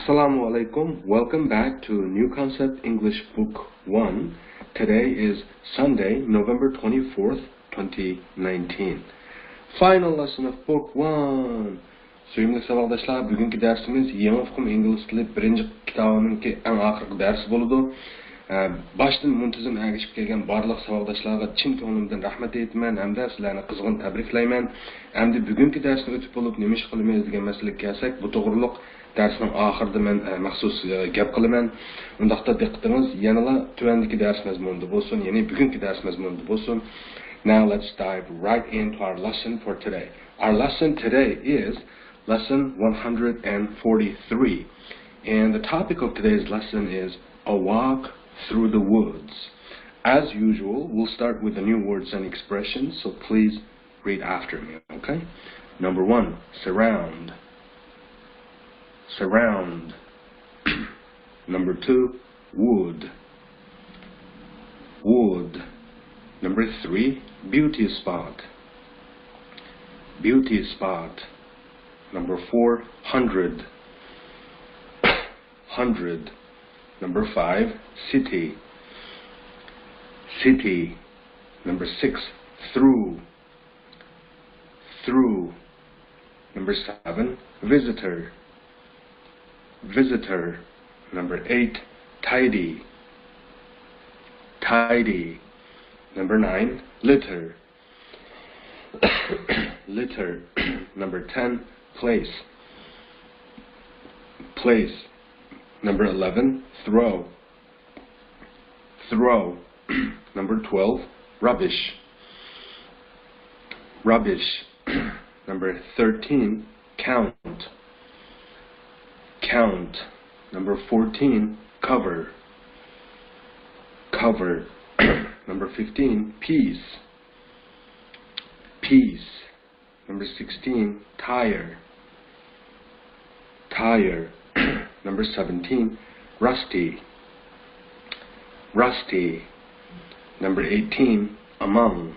Assalamu alaikum. Welcome back to New Concept English Book 1. Today is Sunday, November 24th, 2019. Final lesson of Book 1. Suyumli savaqdaşlar, bugünkü dersimiz Yengi Uqum İngiliz tili birinci kitabınınki en ahırkı dersi boludu. Baştan muntazam ergişip kelgen barlıq savaqdaşlarga chin ko'nglimdan rahmat aytaman hamda sizlarni qizg'in tabriklayman. Endi bugungi darsni o'tib bo'lib nima ish qilamiz degan masalaga kelsak, bu to'g'riliq darsning oxirida men maxsus gap qilaman. Undaqda diqqatingiz yanala tuvandagi dars mazmunida bo'lsin, ya'ni bugungi dars mazmunida bo'lsin. Now let's dive right into our lesson for today. Our lesson today is lesson 143. And the topic of today's lesson is a walk through the woods. As usual, we'll start with the new words and expressions, so please read after me, okay? Number 1, surround. Surround. Number 2, wood. Wood. Number 3, beauty spot. Beauty spot. Number 4, 100. 100. Number 5, city. City. Number 6, through. Through. Number 7, visitor. Visitor. Number 8, tidy. Tidy. Number 9, litter. Litter. Number 10, place. Place. Number 11, throw. Throw. Number 12, rubbish. Rubbish. Number 13, count. Count. Number 14, cover. Cover. Number 15, peace. Peace. Number 16, tire. Tire. Number 17, rusty. Rusty. Number 18, among.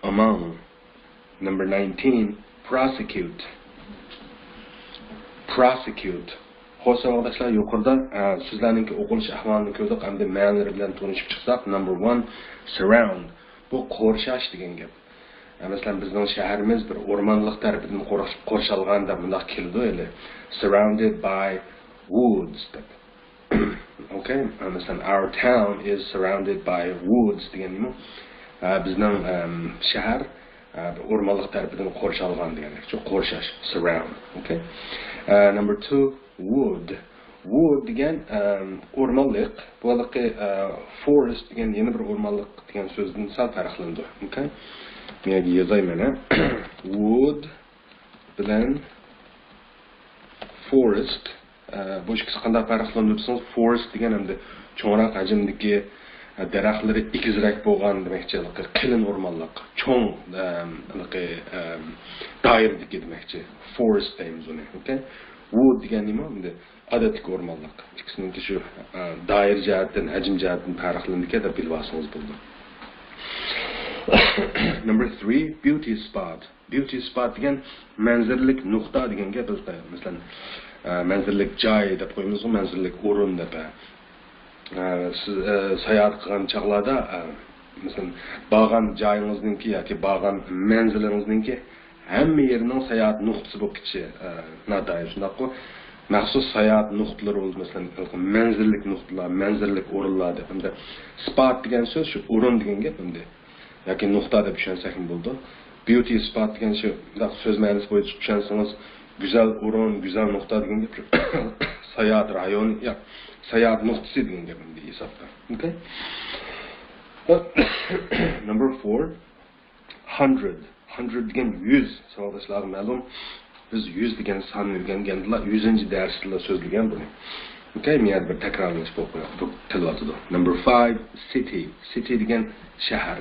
Among. Number 19, prosecute. Prosecute. Xo'sh, savaqdaşlar, yuqorida sizlarning o'qilish ahvolini ko'rdik, hamda ma'nolari bilan tanishib chiqsak. Number 1, surround. Bu qo'rshash degan gap. Masalan, bizning shaharimiz bir o'rmonlik tarafidan qo'rshalgan deb bunday keldi eli. Surrounded by woods. Okay? Masalan, our town is surrounded by woods degan nima? Bizning shahar o'rmonlik tarafidan qo'rshalgan deganik. Shu qo'rshash, surround. Okay? Number 2, wood. Wood degan o'rmonlik, bularga forest degan yana bir o'rmonlik degan so'zdan sal farqlandi. Okay? Men yozay mana. Wood bilan forest bu ikkisi qanday farqlanadi desangiz, forest degan hamda cho'ngroq hajmdagi daraxtlari ikizrak bo'lgan demakchi, qalin o'rmonlik, cho'ng doiradagi demakchi, forest deymiz uni. Okay? Wood degan nima? Endi odatli o'rmonlik. Ikkisiniki shu doir jihatdan, hajm jihatdan farqlanadi deb bilib olsangiz bo'ldi. Number 3, beauty spot. Beauty spot degan manzaralik nuqta degan gap bizda. Masalan, manzaralik joy deb qo'yamiz, manzaralik o'rin deb. Siz sayohat qilgan chaqlarda, masalan, borgan joyingizningki yoki borgan manzilingizningki hamma yerining sayohat nuqtasi bo'lib ketishi noto'g'ri. Shundaqmi? Maxsus sayohat nuqtalari bo'ldi, masalan, manzaralik nuqtalar, manzaralik o'rinlar deb. Hamda spot degan so'z shu o'rin degan gap endi. Yoki nuqta deb tushunsak bo'ldi. Beauty spot degan shu so'z ma'nosi bo'yicha tushunsangiz, go'zal o'rin, go'zal nuqta degan gap. Sayohat rayoni, yo'q, sayohat nuqtasi degan gap endi hisobda. Okay? Number 4, 100. 100 degan 100. Savdoshlar ma'lum. Biz 100 degan sonni o'rgangandilar, 100-darsda so'zlagan buni. Okay, men bir takrorlash bu tilotida. Number 5, city. City degan shahar.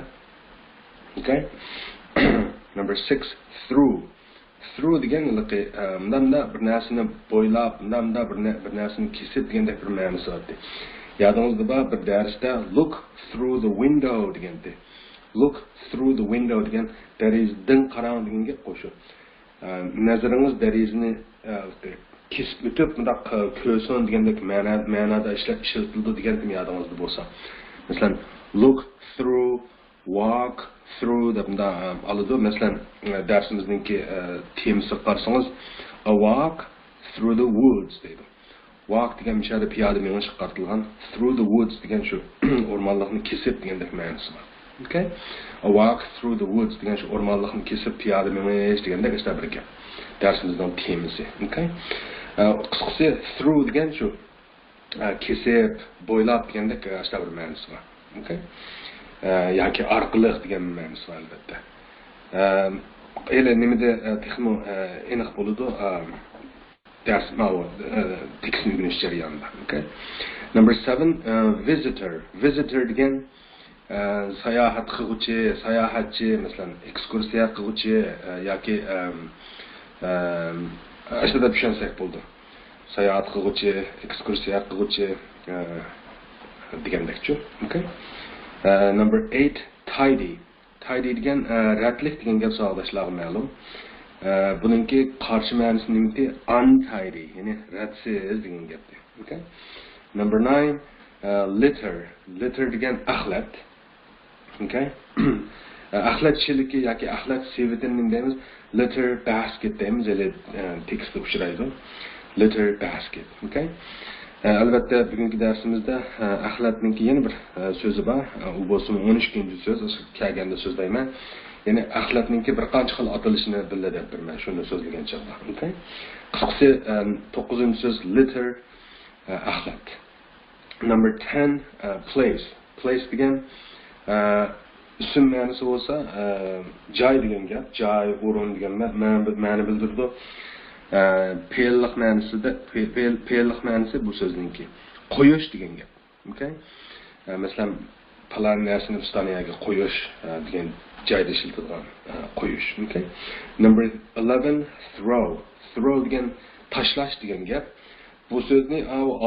Okay? Number 6, through. Through degan namda bir narsani bo'ylab, namda bir narsani kesib degandek bir ma'nosi bor. Yodingizda bor, bir darsda look through the window degandi. Look through the window degan darizdan qarang deganga qo'shib. Nazaringiz darizini kesib o'tib bundaq ko'rsin degandek ma'noda ishlatildi degan yodingizda bo'lsa. Masalan, look through, walk through deb bunda oladi. Masalan, darsimizningki temasiga qarasangiz, a walk through the woods deydi. Walk degan mishada piyoda menish qartilgan, through the woods degan shu o'rmonlikni kesib degandek ma'nosi bor. Okay? A walk through the woods degan shu o'rmonlikni kesib piyoda menish degandek ishlar bir gap. Darsimizning temasi. Okay? Qisqasi through degan shu kesib, bo'ylab degandek ishlar bir ma'nosi bor. Okay? Yoki orqaliq degan ma'nosi bor albatta. Ele nimada texmo aniq bo'ladi. Ders tekstni o'rganish jarayonida. Okay? Number 7, visitor. Visitor degan sayohat qiluvchi, sayohatchi, masalan, ekskursiya qiluvchi yoki ashada tushunsak bo'ldi. Sayohat qiluvchi, ekskursiya qiluvchi degandekchi. Okay? Number 8, tidy. Tidy degan ratlik degan gap savoqdashlarga ma'lum. Buningki qarshi ma'nosi nimaki untidy, ya'ni ratsiz degan gap. Okay? Number 9, litter. Litter degan axlat. Okay? Axlatchiligi yoki axlat sevitini deymiz. Litter basket deymiz, ele tekstda uchraydi. Litter basket. Okay? Albatta bugungi darsimizda axlatningki yana bir so'zi bor. U bo'lsa 13-so'z, kelganda so'zlayman. Yani axlatningki bir qancha xil atalishini biladi deb birman shuni so'zlagan chaqda. Okay? Qisqasi 9-so'z litter, axlat. Number 10, place. Place degan ism ma'nosi bo'lsa, joy degan gap, joy, o'rin degan ma'no bildirdi. Fe'llik ma'nosi bu so'zningki qo'yish degan gap. Okay? Masalan, falan narsani ustoniyaga qo'yish degan joyda ishlatilgan qo'yish. Okay? Number 11, throw. Throw degan tashlash degan gap. Bu so'zni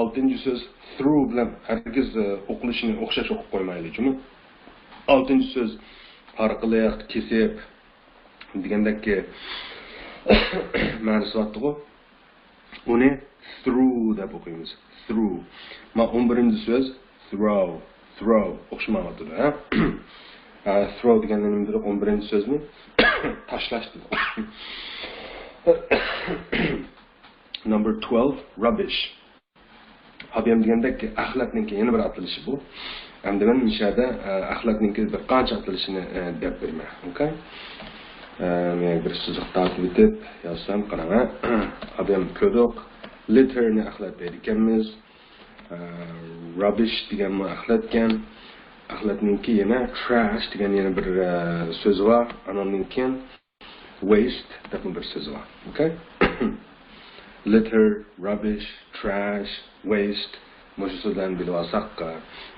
6-so'z through bilan hargiz o'qilishini o'xshash o'qib qo'ymaylik. Chunki 6-so'z orqaliq kesib degandagi ma'nosi bor. Uni through deb o'qiymiz. Through. Ma 11-so'z throw. Throw o'xshamayapti, ha? Throw degandan nimdir 11-so'zni tashlash dedi. Number 12, rubbish. Habiyam degandagi axlatning yana bir atilishi bu. Hamda men mishada axlatning bir qancha atilishini deb berman. Okay? Men bir siziq tartib etib yozsam qarang. Habiyam ko'doq litterni axlat deydiganmiz. Rubbish degan axlatgan. Axlatningki yana trash degan yana bir so'z bor. Anoningki waste degan bir so'z bor. Okay? Litter, rubbish, trash, waste. Mo'shu so'zlarni bilib olsak,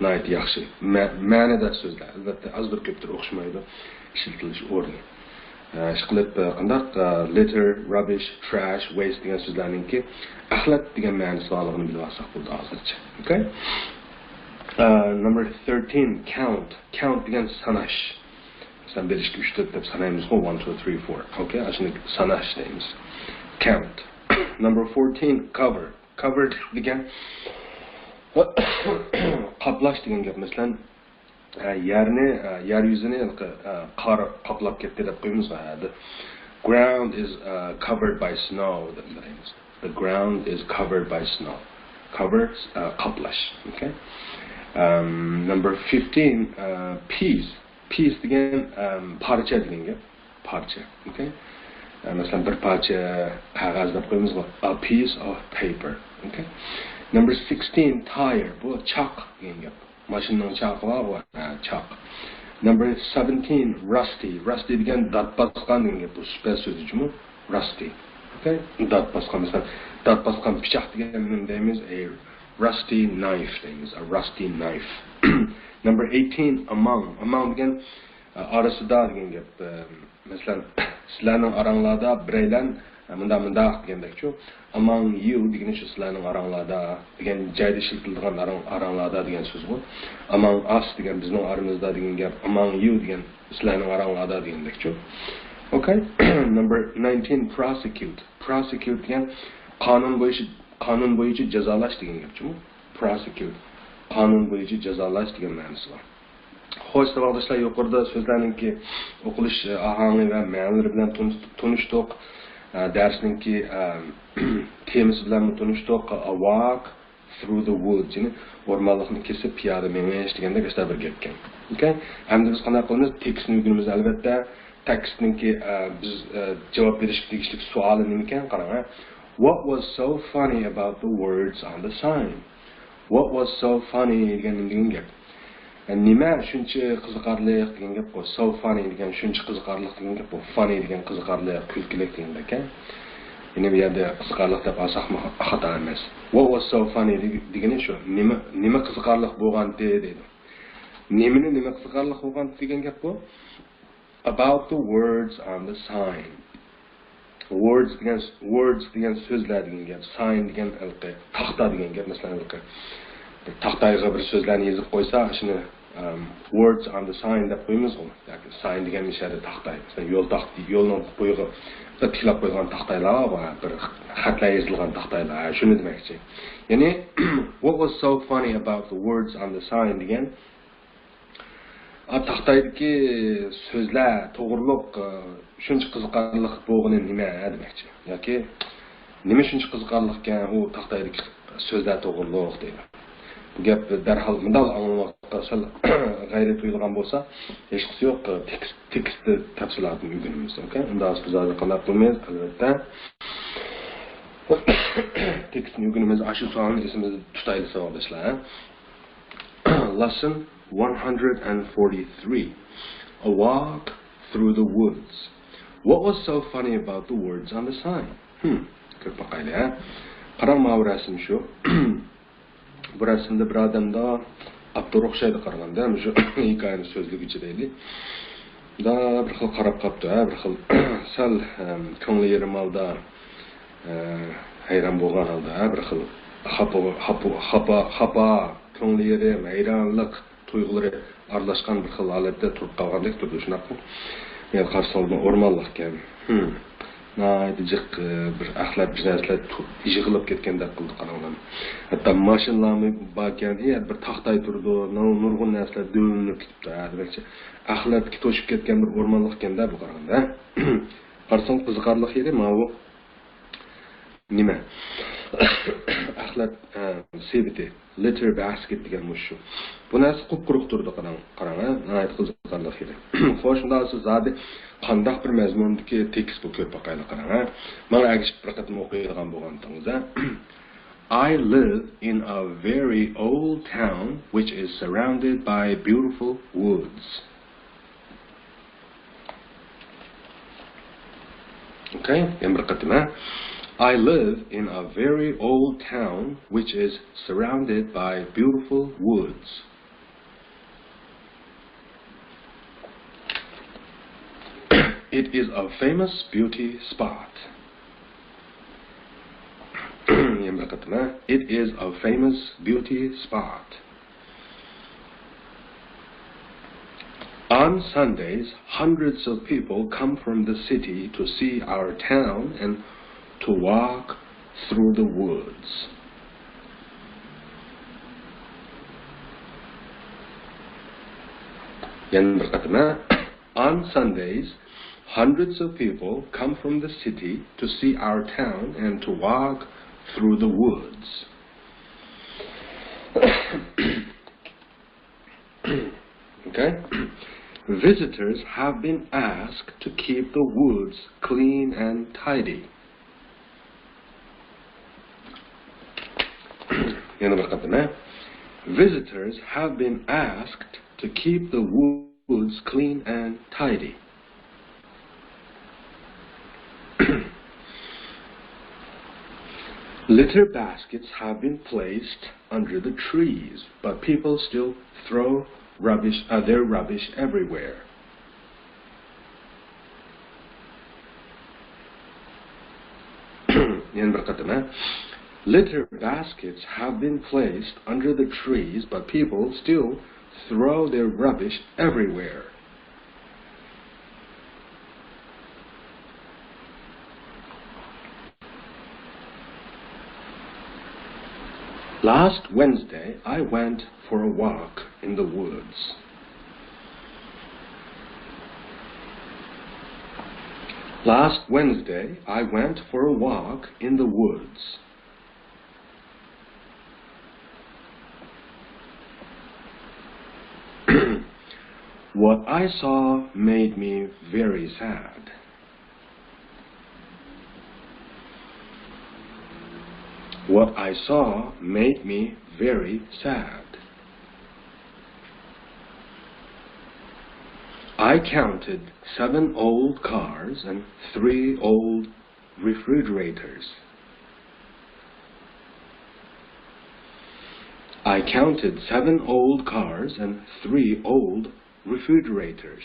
nihoyat yaxshi. Ma'noda so'zlar. Albatta azdir ko'pdir o'xshamaydi. Ishlatilish o'rni. Ishqilib qandaq litter, rubbish, trash, waste degan so'zlarningki axlat degan ma'nosi borligini bilib olsak bo'ldi hozircha. Okay? Number 13, count. Count degan sanash. Masalan, belishga 3-4 deb sanaymiz. 1, 2, 3, 4. Okay? Ashuni sanash deymiz. Count. Number 14, cover. Covered degan qaplash degan gap. Masalan, yer yuzini qor qaplab ketdi deb qo'yamiz. The ground is covered by snow deb deymiz. The ground is covered by snow. Cover, qaplash. Okay? Number 15, piece. Piece degan parcha degan gap. Parcha. Okay? Masalan, bir parcha qog'oz deb qo'yamiz. A piece of paper. Okay? Number 16, tire. Bu choq degan gap. Mashinaning choqi bor, choq. Number 17, rusty. Rusty degan dot bosgan degan gap. Bu spell so'zimi? Rusty. Okay? Dot bosgan. Masalan, dot bosgan pichoq degan nima deymiz? A rusty knife deymiz. A rusty knife. Number 18, among. Among degan orasida degan gap. Masalan, sizlarning oranglarda biraylan munda degandekchu. Among you degan shu sizlarning oranglarda degan joyda ishlatilgan oranglarda degan so'z bu. Among us degan bizning oramizda degan gap. Among you degan sizlarning oranglarda degandekchu. Okay? Number 19, prosecute. Prosecute degan qonun bo'yicha jazolash degan gapchi-ku. Prosecute. Qonun bo'yicha jazolash degan ma'nosi bor. Xo'sh, savoldoshlar, yuqorida so'zlarningki o'qilish ohangi va ma'nolari bilan tanishdik. Darsningki temasi bilan tanishdik. A walk through the woods, ya'ni o'rmonlikni kesib piyoda menish deganda gashlar bir gap ekan. Okay? Hamda biz qanday qilamiz? Tekstni o'rganamiz albatta. Tekstningki biz javob berishga tegishli savoli nima ekan? Qarang. What was so funny about the words on the sign? What was so funny degan gap. Nima shuncha qiziqarli degan gap bu. So funny degan shuncha qiziqarli degan gap bu. Funny degan qiziqarli, kulkili degan ekan. Yine bir yerde qiziqarli deb asaqma xato emas. What was so funny degani shu. Nima qiziqarli bo'lgan deydi. Nima qiziqarli bo'lgan degan gap bu. About the words on the sign. Words degan so'zlar degan gap. Sign degan ilqi. Taxta degan gap, masalan ilqi. Taxtaga bir so'zlarni yozib qo'ysa, shuni words on the sign deb qo'yamiz u. Yoki sign degan ishara taxta. Masalan, yo'lning bo'yig'i bir tiklab qo'ygan taxtalar bor, bir xatlar yozilgan taxtalar. Shuni demoqchi. Ya'ni what was so funny about the words on the sign degan taxtaydagi so'zlar, to'g'riliq shuncha qiziqarli bo'lgani nima demoqchi. Yoki nima shuncha qiziqarli ekan u taxtaydagi so'zlar to'g'riliq deydi. Bu gap darhol bunday anlamoqqa sal g'ayrat tuyulgan bo'lsa, hech qisi yo'q, tekstni tafsilotini o'rganamiz, okay? Unda biz hozir qanday qilmaymiz, albatta. Tekstni o'rganamiz, shu savolni esimizda tutaylik savoldoshlar. Lesson 143. A walk through the woods. What was so funny about the words on the sign? Ko'p baqayli, qarang, ma'vrasini shu. Bu rasmda bir odamda qapti o'xshaydi qaraganda, shu hikoyani so'zligicha deylik. Da bir xil qarab qapti, bir xil sal ko'ngli yerim holda, hayron bo'lgan holda, bir xil xafa, ko'ngli yerim, hayronlik tuyg'ulari aralashgan bir xil holatda turib qolgandek turdi shunaqa. Men qarshildim o'rmonlik ekan. Jiq bir axlat narsalar yig'ilib ketgandek qildi qaranglar. Hatto mashinalarni borgan, bir taxtay turdi, nurg'un narsalar do'linib ketibdi. Demakchi, axlatga to'shib ketgan bir o'rmonlik ekanda bu qaranglar. Qarsang qiziqarli edi, mana bu nima? Axlat sebiti, litter basket degan shu. Bu narsa quruq turdi qarang, nihoyat qiziqarli edi. Xo'sh, shunda siz zodi qandaq bir mazmundagi tekst bu ko'p baqayli qarang. Mana agishib bir qatim o'qiydigan bo'lgandingiz. I live in a very old town which is surrounded by beautiful woods. Okay, bir qatim. I live in a very old town which is surrounded by beautiful woods. It is a famous beauty spot. It is a famous beauty spot. On Sundays, hundreds of people come from the city to see our town and to walk through the woods. On Sundays, hundreds of people come from the city to see our town and to walk through the woods. Okay? Visitors have been asked to keep the woods clean and tidy. Visitors have been asked to keep the woods clean and tidy. Litter baskets have been placed under the trees, but people still throw their rubbish everywhere. Litter baskets have been placed under the trees, but people still throw their rubbish everywhere. Last Wednesday, I went for a walk in the woods. Last Wednesday, I went for a walk in the woods. What I saw made me very sad. What I saw made me very sad. I counted 7 old cars and 3 old refrigerators. I counted 7 old cars and 3 old refrigerators.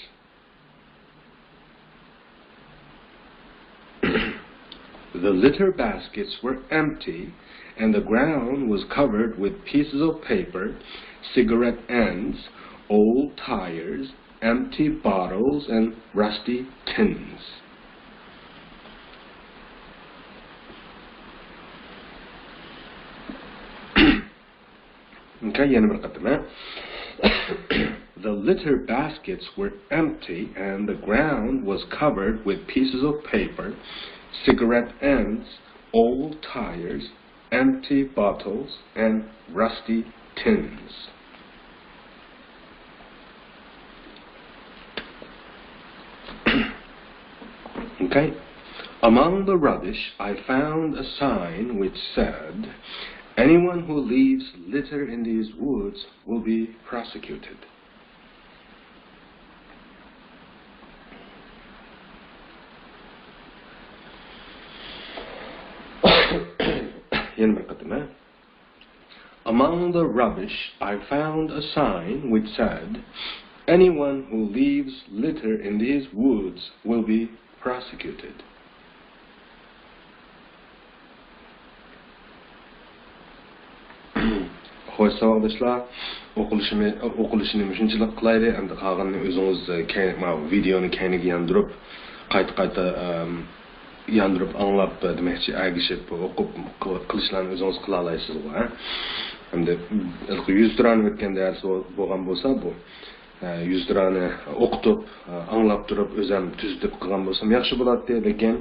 The litter baskets were empty and the ground was covered with pieces of paper, cigarette ends, old tires, empty bottles, and rusty tins. Okay, yana bir qatima. The litter baskets were empty and the ground was covered with pieces of paper, cigarette ends, old tires, empty bottles, and rusty tins. Okay. Among the rubbish, I found a sign which said, "Anyone who leaves litter in these woods will be prosecuted." Among the rubbish, I found a sign which said, "Anyone who leaves litter in these woods will be prosecuted." Xo'sh, savoldoshlar, o'qilishini shunchalik qilaydi, endi qolganini o'zingiz videoni keyniga yandirib, qayta yandirib anglab demakchi agishib o'qib qilishlarni o'zingiz qila olasizlar. Endi 100 dirani o'tgan dars bo'lgan bo'lsa, bu 100 dirani o'qitib, anglab turib, o'zim tuzitib qilgan bo'lsam yaxshi bo'ladi, lekin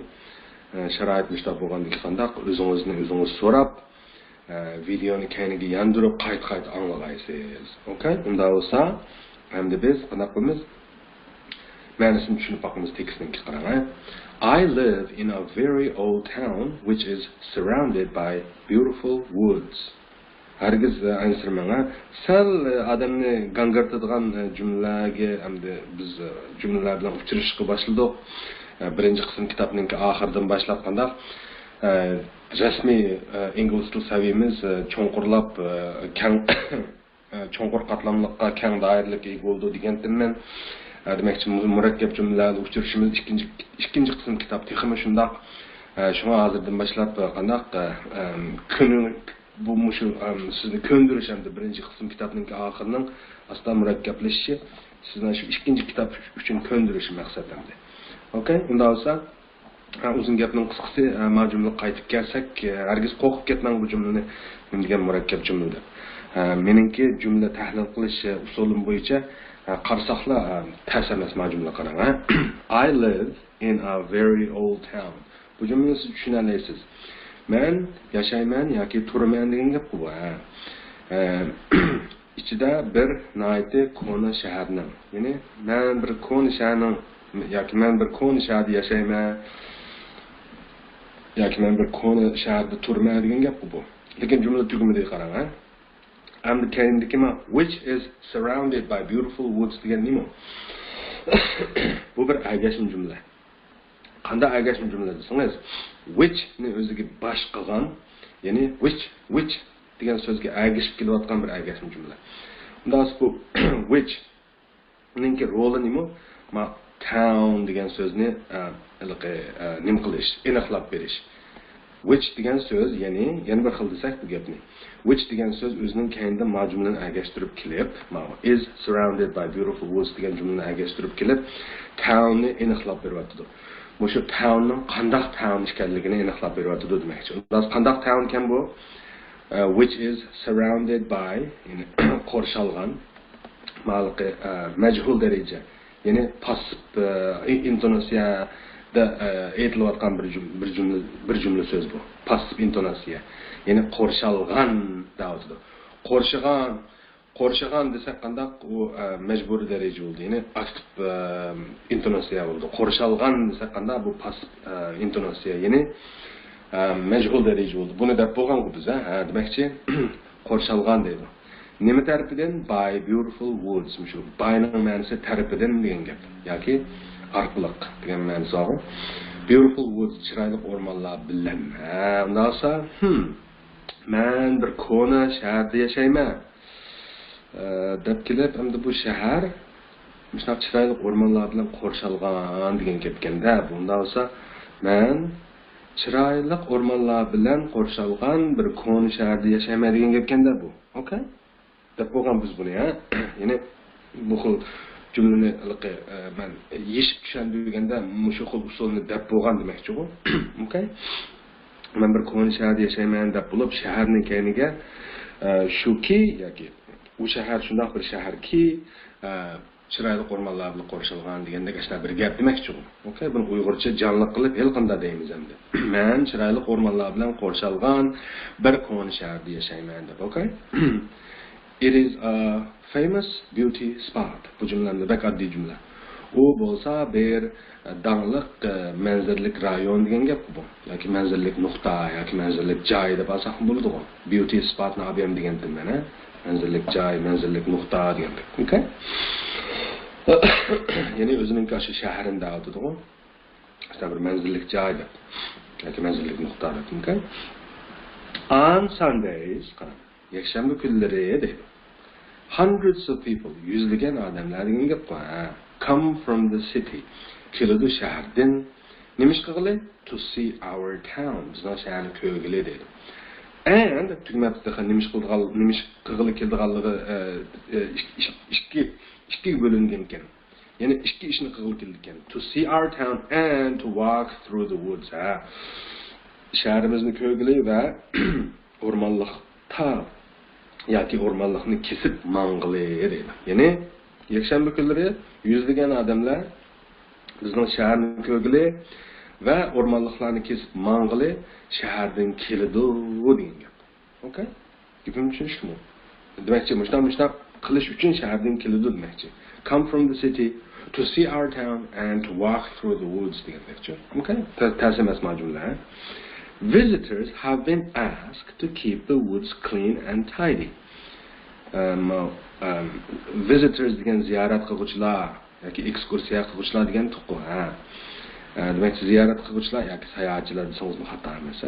sharoit mushtaq bo'lgandek qandaq o'zingizni o'zingiz so'rab, videoni keyniga yandirib qayta anglaysiz. Okay? Unda bo'lsa, endi biz qanaqa qilamiz? Ma'nosini tushunib boqamiz tekstni qarang. I live in a very old town which is surrounded by beautiful woods. Hargiz ansirmang. Sal odamni gangartadigan jumlaga hamda biz jumlalar bilan uchrashishga boshladik. Birinchi qism kitobning oxiridan boshlab qandaq rasmiy ingliz til saviyamiz cho'nqurlab keng cho'nqur qatlamliqqa keng doiralik ega bo'ldi degandim men. Demakchi murakkab jumlalarni uchrashimiz ikkinchi qism kitob texmi shundoq. Shunga hozirdan boshlab qandaq kuni bu mushu sizni ko'ndirish hamda birinchi qism kitobning oxirining aslo murakkablashishi sizni shu ikkinchi kitob uchun ko'ndirish maqsadimda. Okay? Unda bo'lsa uzun gapning qisqasi majumla qaytib kelsak, hargiz qo'rqib ketmang bu jumlani degan murakkab jumla. Meningki jumla tahlil qilish usulim bo'yicha qarsaqlar ta'sir emas majumla qarang. I live in a very old town. Bu jumlani siz tushunasiz. Men yashayman yoki turaman degan gap bu. Ichida bir nayti kona shaharning, ya'ni men bir kona shaharning yoki men bir kona shaharda yashayman yoki men bir kona shaharda turaman degan gap bu. Lekin jumla tugmida qarang. And the keyindagi which is surrounded by beautiful woods degan nima? Bu bir agashim jumla. Qanday agashim jumla desangiz, which ni o'ziga bosh qilgan, ya'ni which degan so'zga agishib kelayotgan bir agashim jumla. Undan bu which ninki roli nima? Town degan so'zni nim qilish, aniqlab berish. Which degan so'z, ya'ni yana bir xil desak bu gapni. Which degan so'z o'zining keyinda majmulani agashtirib kelib, is surrounded by beautiful woods degan jumlani agashtirib kelib, townni aniqlab beryapti. Bu shu townning qandaq town ekanligini aniqlab beryapti demakchi. Undan qandaq town ekan bu? which is surrounded by qo'rshalgan majhul dereja, ya'ni pasib intonasiyada aytilayotgan bir jumla so'z bu. Pasib intonasiya, ya'ni qo'rshalgan deydi. Qo'rshagan desak qandaq u majburiy dereja bo'ldi, ya'ni aktiv intonasiya bo'ldi. Qo'rshalgan desak qandaq bu pasib intonasiya, ya'ni majhul dereja bo'ldi. Buni deb bo'lgan biz, demakchi qo'rshalgan deydi. Nima tarafidan? By beautiful woods. Shu byning ma'nosi tarafidan degan gap yoki orqaliq degan ma'nosi bor. Beautiful woods, chiroyli o'rmonlar bilan. Unda olsa, men bir kona shaharda yashayman. Deb kelib, endi bu shahar shunaqa chiroyli o'rmonlar bilan qo'rshalgan degan gapganda, bunda olsa, men chiroyli o'rmonlar bilan qo'rshalgan bir kona shaharda yashayman degan gapganda bu. Okay? Deb bo'lgan biz buni, ya'ni bu xil jumlani men yeshib tushundirganda shu xil usulni deb bo'lgan demakchi-ku. Okay? Men bir kona shaharda yashayman deb bo'lib, shaharning keyniga shuki yoki u shahar shundoq bir shaharki, chiroyli o'rmonlar bilan qo'rshilgan deganda qashlar bir gap demakchi-ku. Okay? Buni uyg'urcha jonli qilib hel qanda deymiz endi. Men chiroyli o'rmonlar bilan qo'rshilgan bir kona shaharda yashayman deb. Okay? It is a famous beauty spot. Bu jumlamda bak oddiy jumla. U bo'lsa bir danglik manzillik rayon degan gap bu. Yoki manzillik nuqta yoki manzillik joy deb olsak bo'ladi. Beauty spot ni ham degan mana. Manzillik joy, manzillik nuqta degan. Okay? Ya'ni o'zining o'sha shahrinda o'tadi-ku. Asta bir manzillik joy deb yoki manzillik nuqta deb. Okay? On Sundays, yakshanba kunlari deydi. Hundreds of people, yüzlagan odamlar degan gap bor. Come from the city. Keladi shahardan. Nima ish qiladi? To see our town. Bizning shaharni ko'rgili deydi. And tugmatda nima ish qilganligi ikki bo'lingan ekan. Ya'ni ikki ishni qilib keldi ekan. To see our town and to walk through the woods. Shaharimizni ko'rgili va o'rmonlikda yoki o'rmonlikni kesib mang'ili deydi. Ya'ni yakshanba kunlari yuzlagan odamlar bizning shaharni ko'rgili va o'rmonliklarni kesib mang'ili shahardan keladi degan gap. Okay? Gapim tushunishmi? Demakchi, mushtam qilish uchun shahardan keladi demakchi. Come from the city to see our town and to walk through the woods degan gapchi. Okay? Tarjima jumla. Visitors have been asked to keep the woods clean and tidy. Visitors degan ziyorat qiluvchilar yoki ekskursiya qiluvchilar degan tuqqu. Demak, ziyorat qiluvchilar yoki sayohatchilar desangiz xato emas.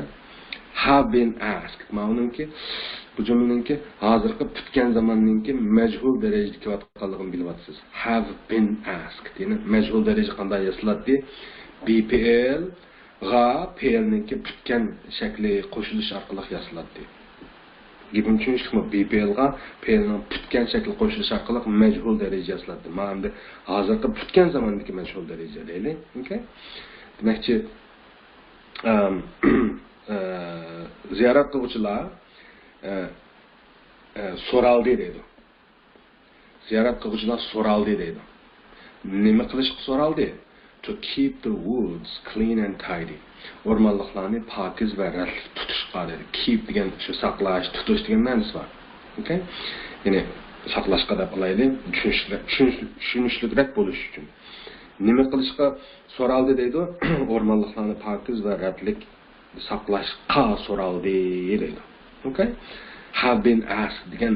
Have been asked. Ma'lumki, bu jumlaningki hozirgi bitgan zamonninki majhul darajada kelayotganligini bilyapsiz. Have been asked. Ya'ni majhul daraja qanday yoziladi? BPL g'a PL'ninki bitgan shakli qo'shilish orqali yoziladi. Gapim tushunishmi? BPL g'a PLning bitgan shakli qo'shilish orqali majhul daraja yoziladi. Ma'lumda hozirgi bitgan zamondagi majhul daraja deylik. Okay? Demakchi ziyorat qiluvchilar so'raldi deydi. Ziyorat qiluvchilar so'raldi deydi. Nima qilish so'raldi? To keep the woods clean and tidy. O'rmonliklarni pokiz va ratli tutishga deydi. Keep degan shu saqlash, tutish degan ma'nosi bor. Okay? Ya'ni saqlashga deb qilaylik, tushunishlikroq bo'lish uchun. Nima qilishga so'raldi deydi? O'rmonliklarni pokiz va ratlik saqlashga so'raldi deydi. Okay? Have been asked degan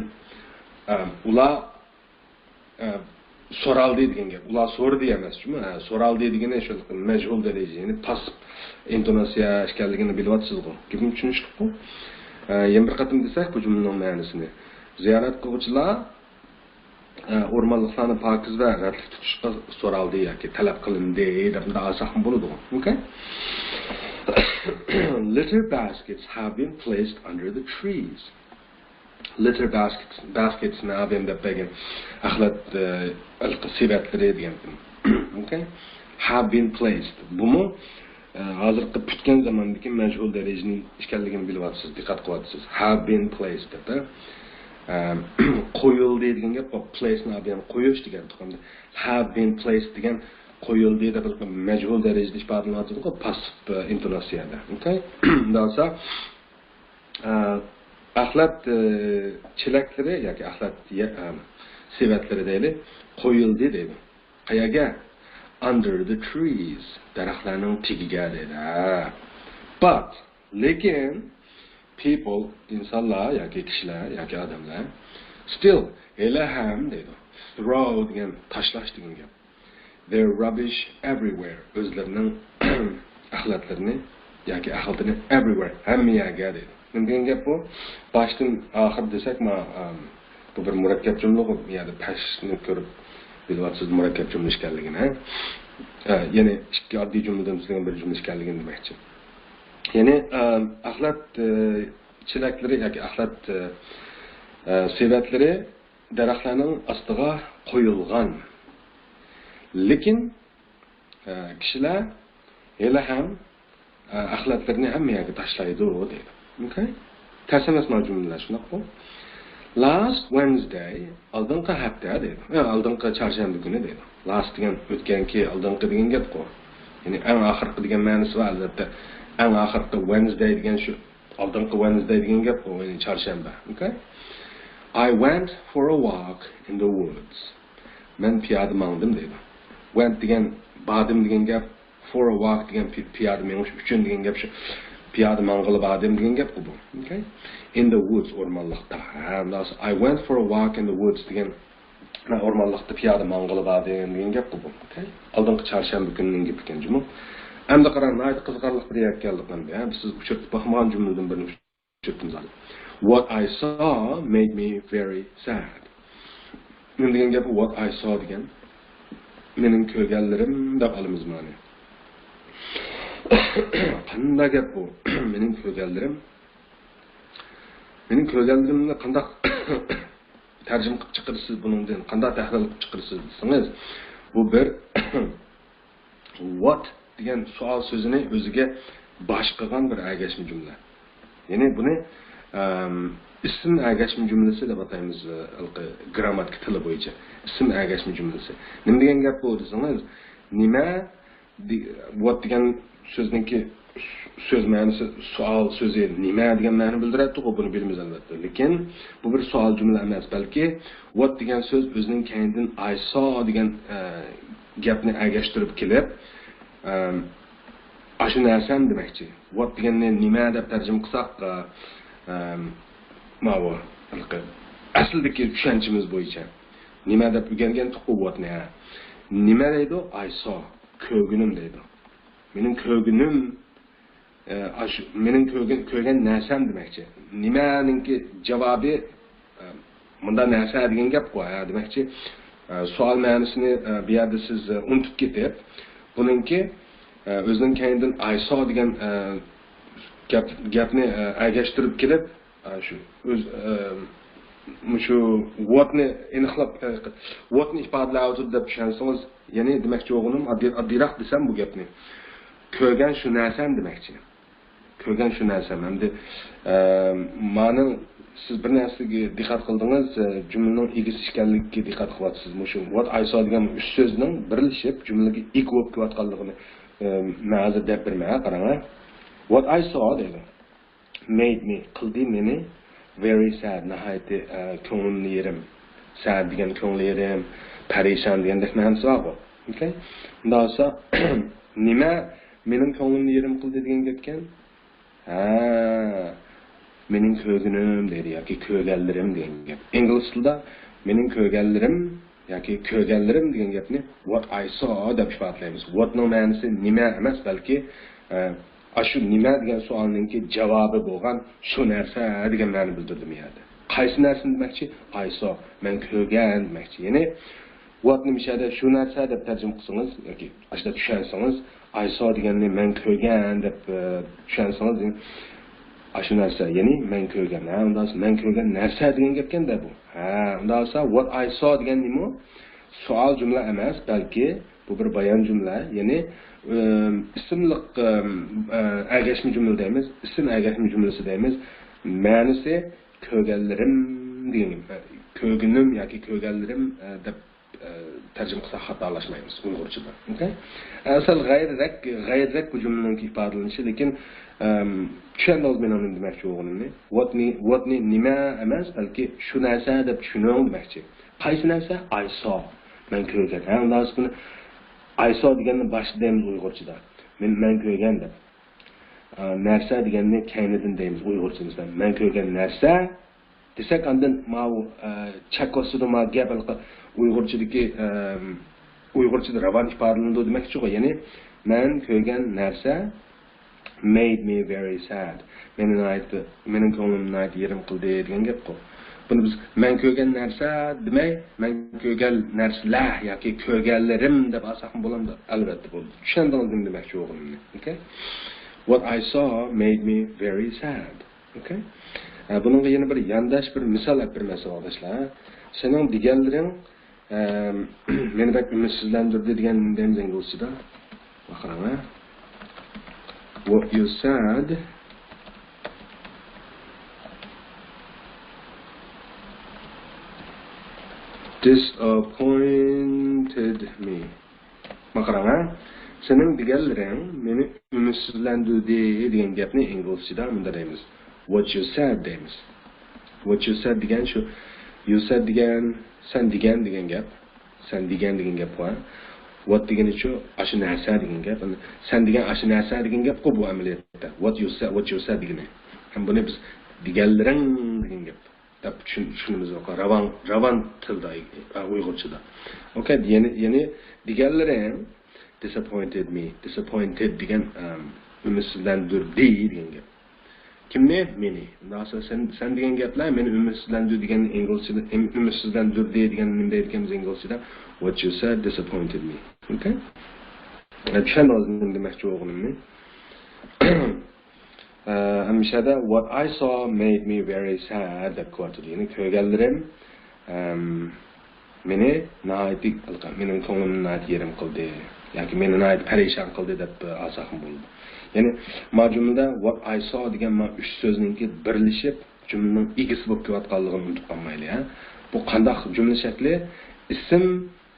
ular so'raldi degan gap. Ular so'rdi emas-mi? So'raldi degani shu majhul daraja, ya'ni pasib intonatsiya ekanligini bilyapsiz-ku. Gapni tushunishdi-ku. Yana bir qatim desak, bu jumlaning ma'nosini. Ziyorat qiluvchilar o'rmonliklarni pokiz va ratli tutishga so'raldi yoki talab qilindi deb olsak ham bo'ladi. Okay? Litter baskets have been placed under the trees. Litter baskets now been the begging axlat al-qasibatlari degan. Okay? Have been placed. Bunu hozirgi putgan zamondagi majhul darajaning ekanligini bilyapsiz, diqqat qilyapsiz. Have been placed deb. Qo'yildi degan gap, place ni ham qo'yish degan to'qimda. Have been placed degan qo'yildi deb majhul darajada ifodalanadi, passiv intonatsiyada. Okay? Bo'lsa axlat chilaklari yoki axlat sevatlari deyli, qo'yildi deydi. Qayaga? Under the trees, daraxtlarning tagiga deydi. But lekin people, insonlar yoki kishilar yoki odamlar still ham deydi. Throw degan tashlash degan gap. Their rubbish everywhere. O'zlarining axlatlarini yoki axlatini everywhere, hamma yerga deydi. Degan gap bu. Boshdan oxir desak, bu bir murakkab jumla, ya'ni pashni ko'rib bilyapsiz murakkab jumla ekanligini. Ya'ni ikki oddiy jumladan tuzilgan bir jumla ekanligini demoqchi. Ya'ni axlat chilaklari yoki axlat sevatlari daraxtlarning ostiga qo'yilgan. Lekin kishilar hali ham axlatlarni hamma yerga tashlaydi deydi. Okay? Tarjima jumlalar shunaqa. Last Wednesday, oldingi hafta deydi. Oldingi chorshanba kuni deydi. Last degan o'tganki, oldingi degan gap qo'y. Ya'ni eng oxirgi degan ma'nosi bor albatta. Eng oxirgi Wednesday degan shu oldingi Wednesday degan gap qo'y, ya'ni chorshanba. Okay? I went for a walk in the woods. Men piyoda mangdim deydi. Went degan badim degan gap, for a walk degan piyoda menish uchun degan gap shu. Piyoda mang'ilib badim degan gap bu. Okay? In the woods, ormanlıqda. I went for a walk in the woods degan ormanlıqda piyoda mang'ilib badim degan gap bu. Okay? Oldingi chorshanba kunining gapi ekan jumla. Endi qarang, nayt qiziqarli bir yakkanlik menda. Siz uchirtib baxmagan jumladan birini uchirtdim zaten. What I saw made me very sad. Degan gap what I saw degan mening ko'rganlarim deb olamiz ma'ni. Qanday gap bu? Mening ko'rganlarimni qanday tarjima qilib chiqarsiz buningdan? Qanday tahlil qilib chiqarsiz desangiz, bu bir what degan savol so'zini o'ziga bosh qilgan bir agashma jumla. Ya'ni buni ism agashma jumlasi deb ataymiz grammatik tili bo'yicha. Ism agashma jumlasi. Nima degan gap bu desangiz, nima what degan so'zningki so'z ma'nosi savol so'zi nima degan ma'no bildiradi, buni bilamiz albatta. Lekin bu bir savol jumla emas, balki what degan so'z o'zining kendidan I saw degan gapni agashtirib kelib, shu narsani demoqchi. What deganni nima deb tarjima qilsak, ma'vo aslidagi tushunchimiz bo'yicha nima deb o'rgangan what ne? Nima deydi? I saw, ko'rganim deydi. Mening ko'rganim mening ko'rgan narsam demoqchi. Nimaninki javobi bunda narsa degan gap qo'y, demoqchi. Savol ma'nosini bu yerda siz unutib ketib, buningki o'zining kendidan I saw degan gapni agashtirib kelib, shu whatni aniqlab whatni ifodalaydi deb tushunsangiz, ya'ni demoqchi o'g'lim oddiyroq desam bu gapni. Ko'rgan shu narsam demoqchi. Ko'rgan shu narsam. Endi ma'ni siz bir narsaga diqqat qildingiz, jumlaning egasi ekanligiga diqqat qilyapsiz. Shu what I saw degan uch so'zning birlashib jumlaga ega bo'lib kelayotganligini ma'zur deb bermay qarang. What I saw dedi. Made me, qildi meni very sad, nihoyatda ko'nglim sad degan ko'nglim parishon degandek ma'nosi bor. Okay? Undasa nima mening ko'nglimni yerim qildi degan gapkan? Mening ko'rganim deydi yoki ko'rganlarim degan gap. Ingliz tilida mening ko'rganlarim yoki ko'rganlarim degan gapni what I saw deb ifodalaymiz. What no ma'nosi nima emas, balki shu nima degan savolningki javobi bo'lgan shu narsa degan ma'no bildirdim yerda. Qaysi narsani demoqchi? I saw, men ko'rgan demoqchi. Ya'ni what nimashada shu narsa deb tarjima qilsangiz yoki ashda tushunsangiz, I saw deganni men ko'rgan deb tushunsangiz, shu narsa, ya'ni men ko'rgan. Undan men ko'rgan narsa degan gapkanda bu. Undan what I saw degan nima? sual cümle emas, belki bu bir bayan cümle. Yani isimlik ergeçme cümle deyimiz, isim ergeçme cümlesi deyimiz. Ma'nisi kögellerim diyeyim. Kögünüm yoki kögellerim deb tercüme qilsa xatolaşmaymiz Uyg'urchada. Okay? Asal g'ayrak bu cümlenin ifodalanishi, lekin tushundingiz men uni demoqchi bo'lganimni. What nima emas, balki shu narsa deb tushuning demoqchi. Qaysi narsa? I saw. Men ko'rgan. Undan so'ng I saw deganni boshida deymiz Uyg'urchada. Men ko'rgan deb. Narsa deganni keynidan deymiz Uyg'urchimizda. Men ko'rgan narsa desek, andan mau chakosida ma gapal Uyg'urchada ravon ifodalanadi demoqchi. Ya'ni men ko'rgan narsa made me very sad. Mening ko'nglimni yerim qildi degan gap qo'y. Buni biz men ko'rgan narsa demay, men ko'rgan narsalar yoki ko'rganlarim deb olsaqmi bo'lamdi? Albatta bo'ldi. Tushundingizmi demoqchi o'g'limni. Okay? What I saw made me very sad. Okay? Buningga yana bir yandash bir misol olib bermoqchi o'g'lishlar. Sening deganlaring meni bak umidsizlantirdi degan deymiz inglizchada. Qarang-a. What you said disappointed me. Qarang-a. Sening deganlaring meni umidsizlantirdi degan gapni inglizchada bunda deymiz. What you said deymiz. What you said degan shu. You said degan sen degan gap. Sen degan gap bor. What degani shu ashu narsa degan gap. Sen degan ashu narsa degan gap bu amaliyotda. What you said degani. Ham buni biz deganlaring degan gap. Deb tushunimiz yo'q. Ravon tilda Uyg'urchada. Okay, ya'ni deganlaring disappointed me. Disappointed degan umidsizlantirdi degan gap. Kimni? Meni. Nasıl sen degan gaplar meni umidsizlantirdi degan inglizchada, umidsizlantirdi degan nima deyotganimiz inglizchada what you said disappointed me. Okay? Tushundingizmi demoqchi o'g'limni? Amshada what I saw made me very sad deb ko'rsatdi. Ya'ni ko'rganlarim meni nahayat mening ko'nglimni yerim qildi yoki meni nahayat parishon qildi deb olsaqmi bo'ldi. Yani cümlede what I saw degan ma üç sözninki birleşip cümlenin egisi bo'lib kelayotganligini unutib qolmaylik. Bu qanday cümle şekli? İsim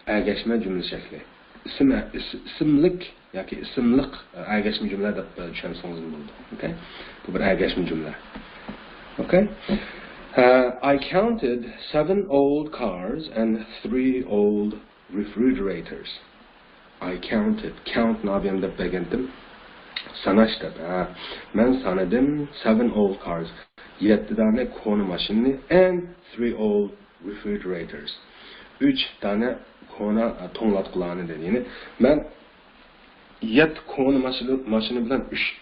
ergeçme cümle şekli. İsimlik yoki isimlik ergeçme cümle deb tushunsangiz bo'ldi. Okay? Bu bir ergeçme cümle. Okay? I counted 7 old cars and 3 old refrigerators. I counted. Count nabiyam deb bergandim. Sanaştır. Ben sanadım 7 old cars. 7 tane konu maşini and 3 old refrigerators. 3 tane konu tonlatkularını dediğini. Ben 7 konu maşini bilen 3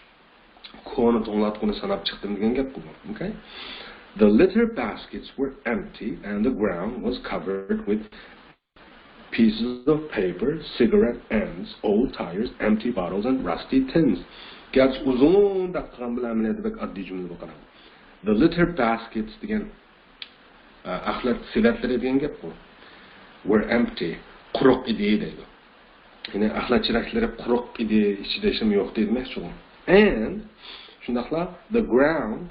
konu tonlatkunu sanap çıktım degan gap bu. Okay? The litter baskets were empty and the ground was covered with pieces of paper, cigarette ends, old tires, empty bottles, and rusty tins. Gerçi uzun dakikan bilen bile demek adli cümle bakalım. The litter baskets degan ahlat sivetleri degan gap bu. Were empty, quruq idi deydi. Yani ahlat chirakları quruq idi, içinde işim yok demek şu. And shundaqla the ground,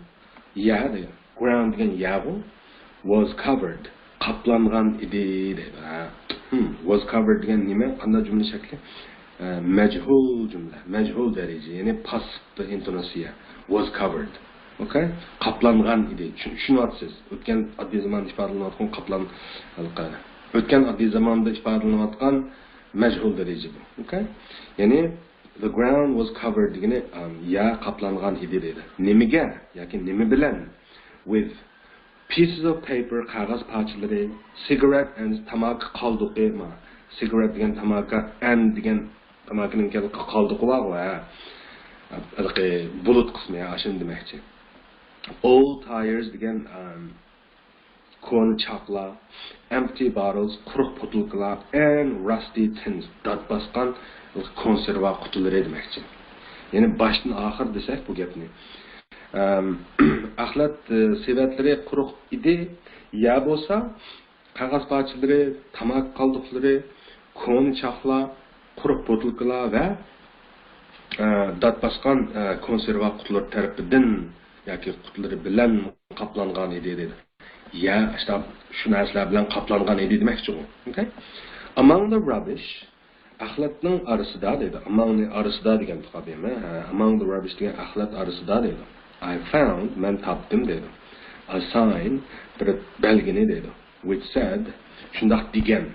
yer degan. Ground degan yer bu was covered, qaplangan idi deydi. Was covered degan nima? Qanday cümle şekli? Mechul cümle. Mechul derece. Yani pasif intonasiya. Was covered. Okay? Qaplangan idi. Şunu atsız. Ötken adli zamanda ifodalanayotgan Ötken adli zamanda ifodalanayotgan mechul derece bu. Okay? Yani the ground was covered degani ya qaplangan idi deydi. Nimiga yoki nima bilan? With pieces of paper, qog'oz parchalari, cigarette and tamak qoldiqi ma. Cigarette degan tamaka and degan tamakining qoldiqi bor va bulut qismi ashun demoqchi. Old tires degan kon chaqlar, empty bottles, quruq butulkalar and rusty tins. Dot basqan konserva qutilari demoqchi. Ya'ni boshdan oxir desak bu gapni. Ahlat sevatlari quruq idi ya bo'lsa qog'oz parchalari, tamak qoldiqlari, kon chaqlar, quruq botilkalar va dad basqan konserva qutilari tarafidan yoki qutilari bilan qoplangan edi dedi. Ya, işte şu narsalar bilan qoplangan edi demoqchi u. Okay? Among the rubbish, axlatning arasida dedi. Among degan tuqadimi? Among the rubbish degan axlat arasida dedi. I found, men topdim dedi. A sign, bir belgini dedi. Which said, shundaq degan.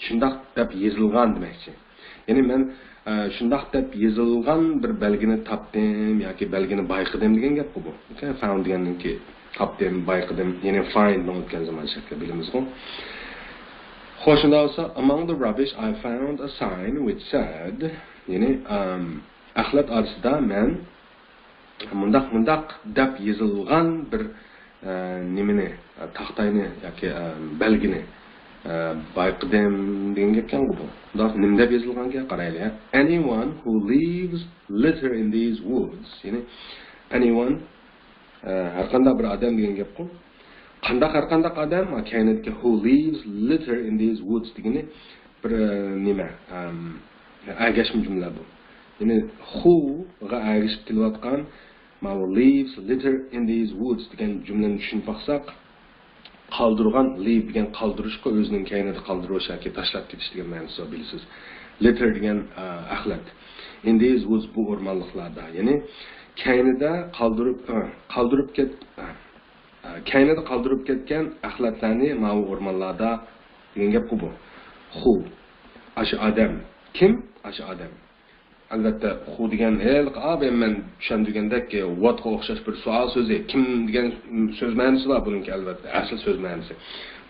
Shundaq deb yozilgan demoqchi. Ya'ni men shundaq deb yozilgan bir belgini topdim yoki belgini bayqidim degan gap bu. Okay? Found degandan ki topdim, bayqidim, ya'ni find o'tgan zaman shakli bilamiz-ku. Xo'shunda olsa, among the rubbish I found a sign which said, ya'ni axlat orasida men mundaq deb yozilgan bir nimani, taxtayni yoki belgini bayqidim degan gap ekan bu. Nim deb yozilganga qaraylik. Anyone who leaves litter in these woods, ya'ni anyone har qanday bir odam degan gap ku. Har qanday odam kainotga who leaves litter in these woods degani bir nima agashma jumla bu. Ya'ni who ga agashib kelayotgan leaves litter in these woods degan jumlani tushunib baxsak, qoldirgan leave degan qoldirishga o'zining kainotida qoldirish yoki tashlab ketish degan ma'nosi bilasiz. Litter degan axlat. In these woods bu o'rmonliklarda, ya'ni kainotida qoldirib ketgan axlatlarni ma'lum o'rmonlarda degan gap bu. Who? Aşı adam. Kim? Aşı adam. Albatta, who degan men tushundigandek whatga o'xshash bir savol so'zi. Kim degan so'z ma'nosi bor buningki albatta. Asl so'z ma'nosi.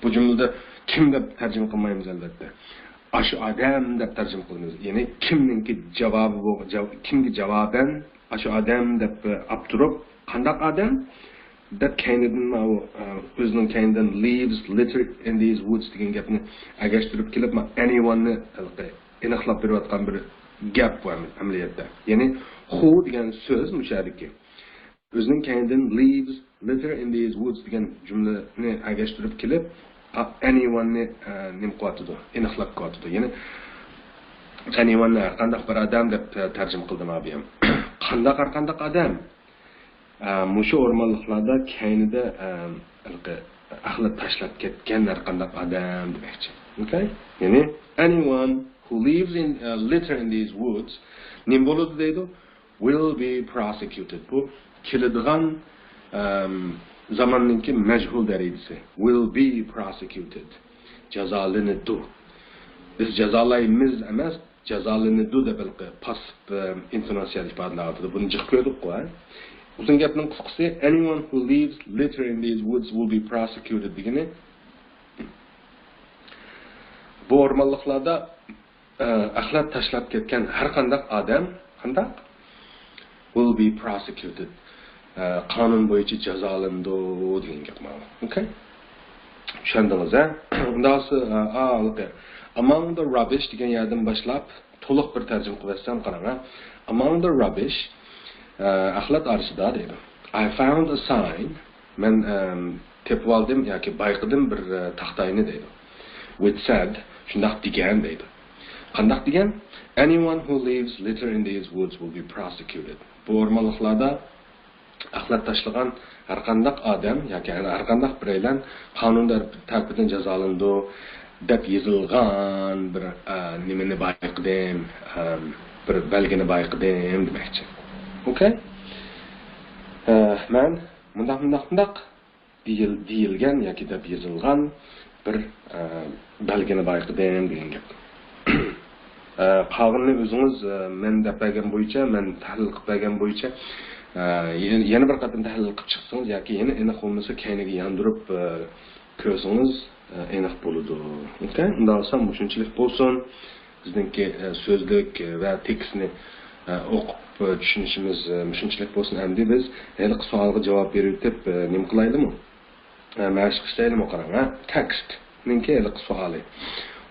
Bu jumlada kim deb tarjima qilmaymiz albatta. Aşı adam deb tarjima qilamiz. Ya'ni kimningki javobi kimga javoban aşı adam deb olib turib, qandaq odam deb kainotdan o'zining kainidan leaves litter in these woods degan gapni agashtirib kelib, anyone aniqlab berayotgan bir gap bu amaliyotda. Ya'ni who degan so'z mushadiki o'zining kainidan leaves litter in these woods degan jumlani agashtirib kelib, anyone nim qo'yadi, aniqlab qo'yadi. Ya'ni anyone qandaq bir odam deb tarjima qildim abi ham. Qandaq odam mushu o'rmonliklarda kaynida axlat tashlab ketgan har qandaq odam demoqchi. Okay? Ya'ni anyone who lives in litter in these woods nim bo'ladi deydi, will be prosecuted. Bu keladigan zamonninki majhul darajasi. Will be prosecuted. Jazolanadi. Biz jazolaymiz emas, jazolanadi deb pasif intonatsiyali ifodalardi. Buni jiq ko'rdik-ku. Uzun gapning qisqasi, anyone who leaves litter in these woods will be prosecuted degani. Bu o'rmonliklarda axlat tashlab ketgan har qanday odam will be prosecuted. Qonun bo'yicha jazolandi degan gap ma'lum. Okay? Tushundingiz, ha? Unda among the rubbish degan yerdan boshlab to'liq bir tarjima qilsam qarang. Among the rubbish axlat arasida deydi. I found a sign. Men tepib oldim yoki bayqidim bir taxtayni deydi. Which said, shundaq degan deydi. Qandaq degan? Anyone who leaves litter in these woods will be prosecuted. Bu o'rmonliklarda axlat tashlagan har qandaq odam yoki har qandaq biraylar qonun tarafidan jazolandi deb yozilgan bir nimani bayqidim, bir belgini bayqidim demoqchi. Okay? Men mundaq deyilgan yoki deb yozilgan bir belgini bayqidim degan gap. Qolganini o'zingiz men deb bergan bo'yicha, men tahlil qilib bergan bo'yicha yana bir qatim tahlil qilib chiqsangiz yoki yana aniq bo'lmasa kayniga yondirib ko'rsangiz aniq bo'ladi. Okay? Unda olsam shunchalik bo'lsin. Bizningki so'zlik va tekstni o'qib tushunishimiz shunchalik bo'lsin. Endi biz hali savolga javob berib deb nim qilaydimi? Mashq qilishaylikmi qarang, ha? Text ninki hali savoli.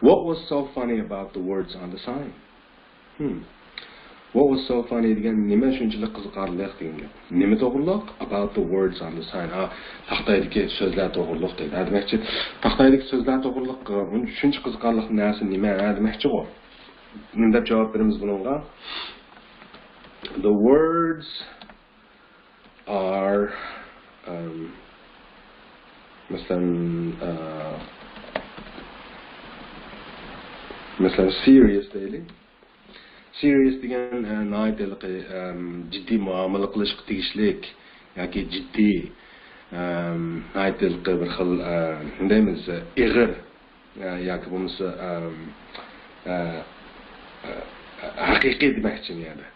What was so funny about the words on the sign? What was so funny degan nima shunchalik qiziqarli degan gap. Nima to'g'riliq? About the words on the sign. Taqtaydagi so'zlar to'g'riliq deydi. Demakchi, taqtaydagi so'zlar to'g'riliq shuncha qiziqarli narsa nima demakchi u. Bunda javob beramiz bunga. The words are mesela serious deylik. Serious degan naytiliqi jiddiy muomala qilishga tegishlik yoki jiddiy naytiliqi bir xil deymiz Eger yoki bo'lmasa haqiqiy demakchi yani.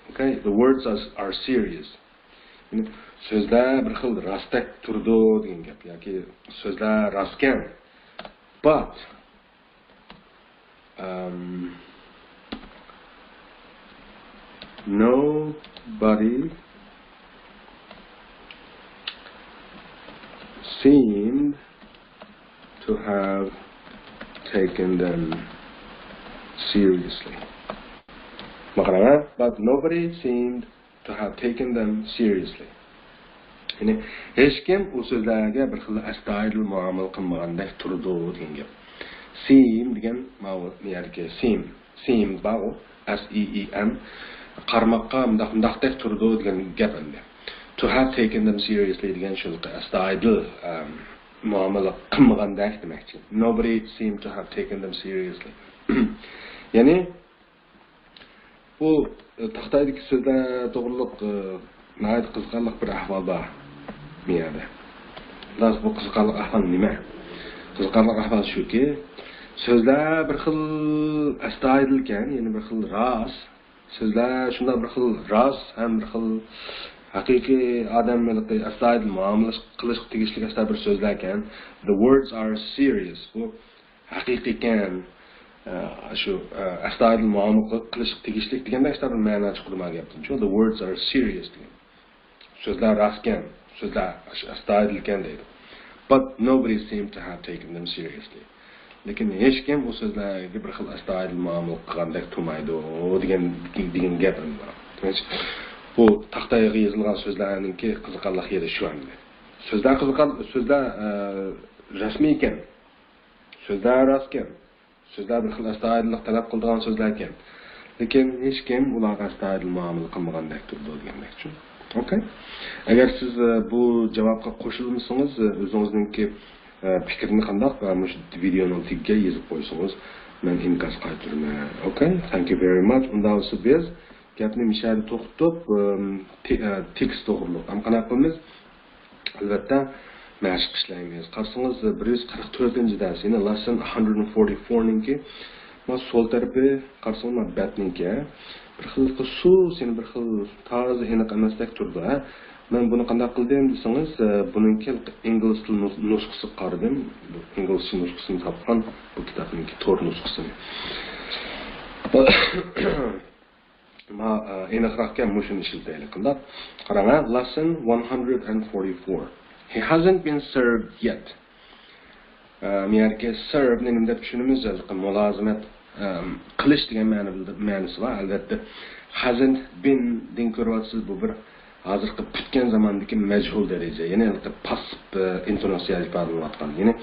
Okay, the words are serious. So'zlar bir xil rostdak turdi degan gap yoki so'zlar rostkan. But nobody seemed to have taken them seriously. But nobody seemed to have taken them seriously. Yani hech kim u so'zlarga bir xil astoydil muomala qilmagandek turdi degan gap. Seem degan ma'noga seem ba'u S E E M qarmoqqa mundaqdek turdi degan gap endi. To have taken them seriously degan shu astoydil muomala qilmagandek demakchi. Nobody seemed to have taken them seriously. Yani bu taqtaydagi so'zlar to'g'riliq nayt qiziqarli bir ahvol bor. Miyada. Bu qiziqarli ahvol nima? Qiziqarli ahvol shuki, so'zlar bir xil astoydil ekan, ya'ni bir xil rost. So'zlar shunday bir xil rost, ham bir xil haqiqiy odamlarga astoydil muomala qilish tegishli bir so'zlar ekan. The words are serious. Bu haqiqiy ekan. Shu astoydil muomala qilish tegishli deganda bir ma'no chiqarmoq gapdim. The words are serious. So'zlar rostkan, so'zlar astoydil ekan deydi. But nobody seemed to have taken them seriously. Lekin hech kim bu so'zlarga bir xil astoydil muomala qilgandek turmaydi degan gapim bor. Bu taqtaga yozilgan so'zlarningki qiziqarli yeri shu endi. So'zlar qiziqarli, so'zlar rasmiy ekan. So'zlar rostkan. So'zlar bir xil astoydillik talab qiladigan so'zlar ekan. Lekin hech kim ularga astoydil muomala qilmagandek turdi degandek. Okay? Agar siz bu javobga qo'shilmasangiz, o'zingizning fikrini qanday va shu videoning tagiga yozib qo'ysangiz, men inkos qaytaraman. Okay? Thank you very much. Undan so'ng biz gapni mishari to'xtatib, tekst to'g'riliq. Ham qanaqa qilamiz? Albatta mashq ishlaymiz. Qarsangiz 144-dars, ya'ni lesson 144 ningki, mana sol tarafi qarsangiz batningki, bir xil xusus, ya'ni bir xil toza aniq emasdek turdi. Men buni qanday qildim desangiz, buningki ingliz til nusxasi qaradim. Bu ingliz til nusxasini topgan bu kitobningki to'rt nusxasini. Ma aniqroqga mushuni ishlataylik. Qanday? Qarang, lesson 144. He hasn't been served yet. Miyarga serve nima deb tushunamiz? Mulozimat qilish degan ma'nosi bor. Albatta hasn't been deng ko'ryapsiz, bu bir hozirgi kutgan zamondagi majhul daraja, ya'ni passiv intonatsiya ifodalanayotgan. Ya'ni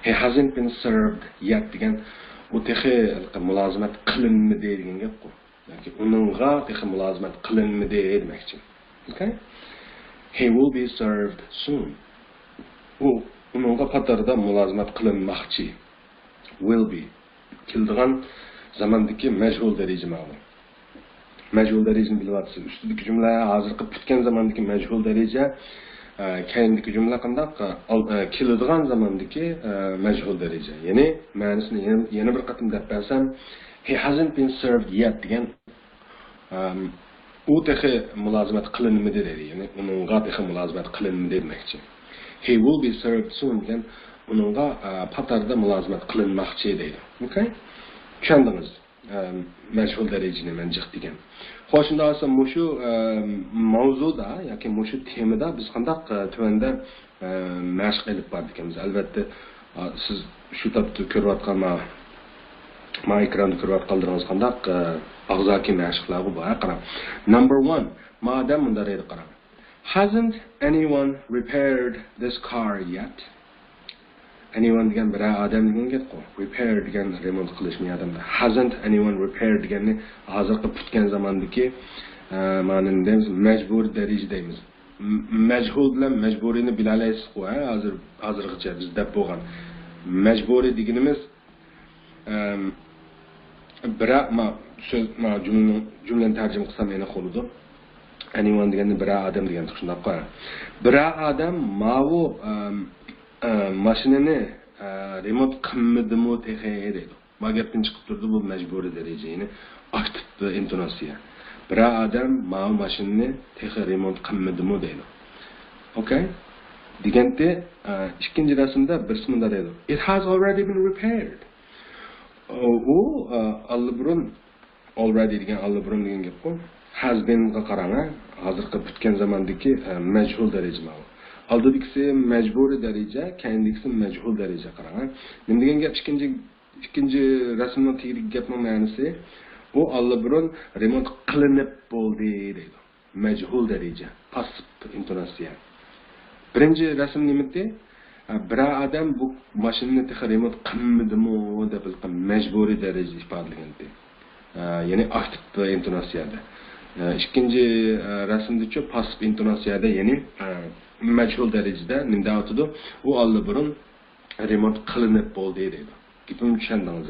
he hasn't been served yet degan u texi mulozimat qilinmadi degan gap ku. Yoki uningga texi mulozimat qilinmadi demakchi. Okay? He will be served soon. Uningga qatorda mulozimat qilinmoqchi. Will be. Keldigan zamondagi majhul daraja ma'lum. Majhul darajani bilyapsiz. Ustidagi jumla hozirgi kutgan zamondagi majhul daraja, keyingi jumla qanday? Keladigan zamondagi majhul daraja. Ya'ni ma'nosini yana bir qatim deb bersam, he hasn't been served yet degan u texi mulozimat qilinmadi deydi. Ya'ni uningga texi mulozimat qilinmadi demakchi. He will be served soon degan uningga patarda mulozimat qilinmoqchi deydi. Okay? Tushundingiz? Majhul darajani manjiq degan. Xo'sh, shunda olsa mushu mavzuda yoki mushu temada biz qanday tuvanda mashq qilib bordik ekanmiz. Albatta siz shu topda ko'rayotgan Ma ekranda ko'rib qoldiringiz qandaq og'zaki mashqlarga bor. Qarang. Number 1. Ma odam bunda deydi qarang. Hasn't anyone repaired this car yet? Anyone degan bir odam degan gap qo'y. Repair degan remont qilishmi odamda. Hasn't anyone repaired deganni hozirgi putgan zamondagi ma'noni deymiz, majbur darajada deymiz. Majhul bilan majburini bilalaysiz-ku, hozirgacha bizda bo'lgan. Majburi deganimiz biroq jumlani tarjima qilsam meni qo'lida. Anyone deganda bir odam degan shunday qo'y. Bir odam ma'vu mashinani remont qilmadimi deydi. Bu gapdan chiqib turdi, bu majburiy daraja, ya'ni aktiv intonatsiya. Bir odam ma'vu mashinani remont qilmadimi deydi. Okay? Deganda ikkinchi rasmda birisi bunda deydi. It has already been repaired. U alburun already degan alburun degan gap qo'y. Has been ga qarang, hozirgi bitgan zamondagi majhul daraja ma'vu. Oldidagisi majburiy daraja, keyingisi majhul daraja qarang. Nima degan gap ikkinchi rasmning tagidagi gapning ma'nosi bu alburun remont qilinib bo'ldi deydi. Majhul daraja, passiv intonatsiya. Birinchi rasm nima deydi? Bir odam bu mashinani remont qilmadimi deb majburiy darajada ifodalagandi. Ya'ni aktiv intonatsiyada. İkinci rasmda passiv intonatsiyada, ya'ni majhul darajada nima deyotdi? U alburun remont qilinib bo'ldi deydi. Gapimni tushundingiz?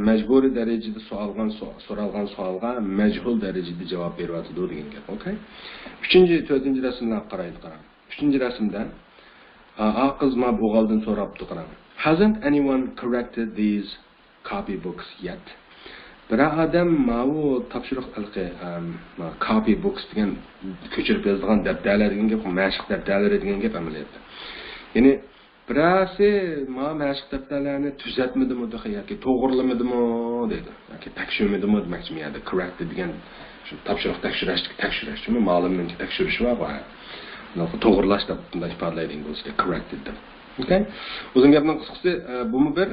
Majburiy darajada so'ralgan savolga majhul darajada javob beryapti degan gap. Okay? 4-chi rasmlarga qaraylik. 3-chi rasmda qiz ma bo'g'aldan so'rabdi qarang. Hasn't anyone corrected these copybooks yet? Bir odam ma'vu topshiriq copy books degan ko'chirib yozilgan daftarlar degan gap, mashq daftarlari degan gap amaliyotda. Ya'ni birasi mashq daftarlarini tuzatmadimi yoki to'g'rilamadimi deydi. Yoki tekshirmadimi demoqchi miyada. Corrected degan shu topshiriq tekshirish, ma'lumotni tekshirish va to'g'rilash deb bunday ifodalaydi inglizda corrected deb. Okay? O'zim gapning qisqasi bu bir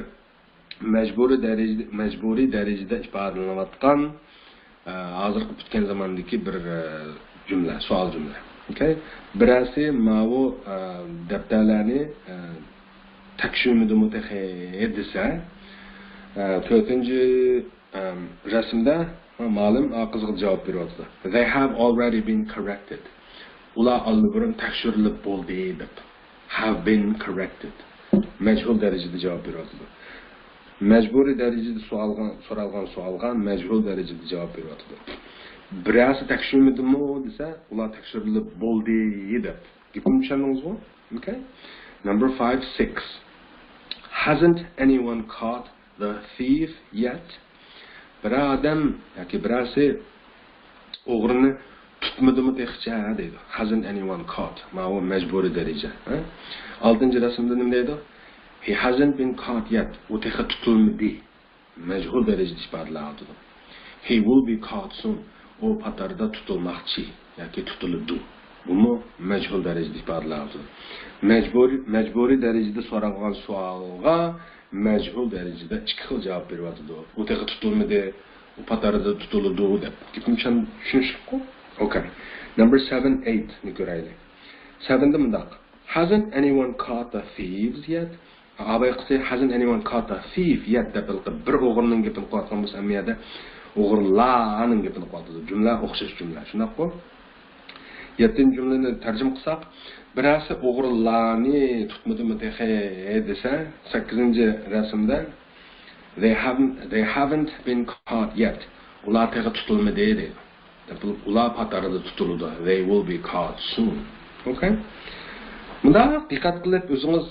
majburiy darajada ifodalanayotgan hozirgi bitgan zamondagi bir jumla, savol jumla. Okay? Birasi ma'vu daftarlarni tekshirmadimi desa, 4-chi rasmda ma'lum qizga javob beryapti. They have already been corrected. Ular alburun tekshirilib bo'ldi deb. Have been corrected. Majhul darajada javob beryapti. Majburiy darajada so'ralgan savolga majhul darajada javob beryapti. Birasi tekshirmadimi desa, ular tekshirilib bo'ldi deb. Gapimni tushundingizmi? Okay? Number 5, 6. Hasn't anyone caught the thief yet? Bir odam yoki birasi o'g'rini tutmadimi deyiqcha deydi. Hasn't anyone caught? Ma'lum majburiy daraja. 6-chi rasmda nima deydi? He hasn't been caught yet. U texa tutilmadi. Majhul darajada ifodalanadi. He will be caught soon. O patarda tutilmoqchi yoki tutiladi. Buni majhul darajada ifodalanadi. Majburiy darajada so'ralgan savolga majhul darajada ikki xil javob beryapti. U texa tutilmadi, u patarda tutiladi deb. Gapimni tushunishibmi? Okay. Number 7, 8 ni ko'raylik. 7da mundaq. Hasn't anyone caught the thieves yet? Hasn't anyone caught the thief yet deb bir o'g'rining gapini qo'ygan bo'lsa, amiyada o'g'rilarning gapini qo'yadi. Jumla o'xshash jumla. Shunaqmi? 7-chi jumlani tarjima qilsak, birasi o'g'rilarni tutmadimi desa, 8-chi rasmda they haven't been caught yet. Ular texa tutilmadi deydi. Ular patarida tutiladi. They will be caught soon. Okay? Bunda diqqat qilib o'zingiz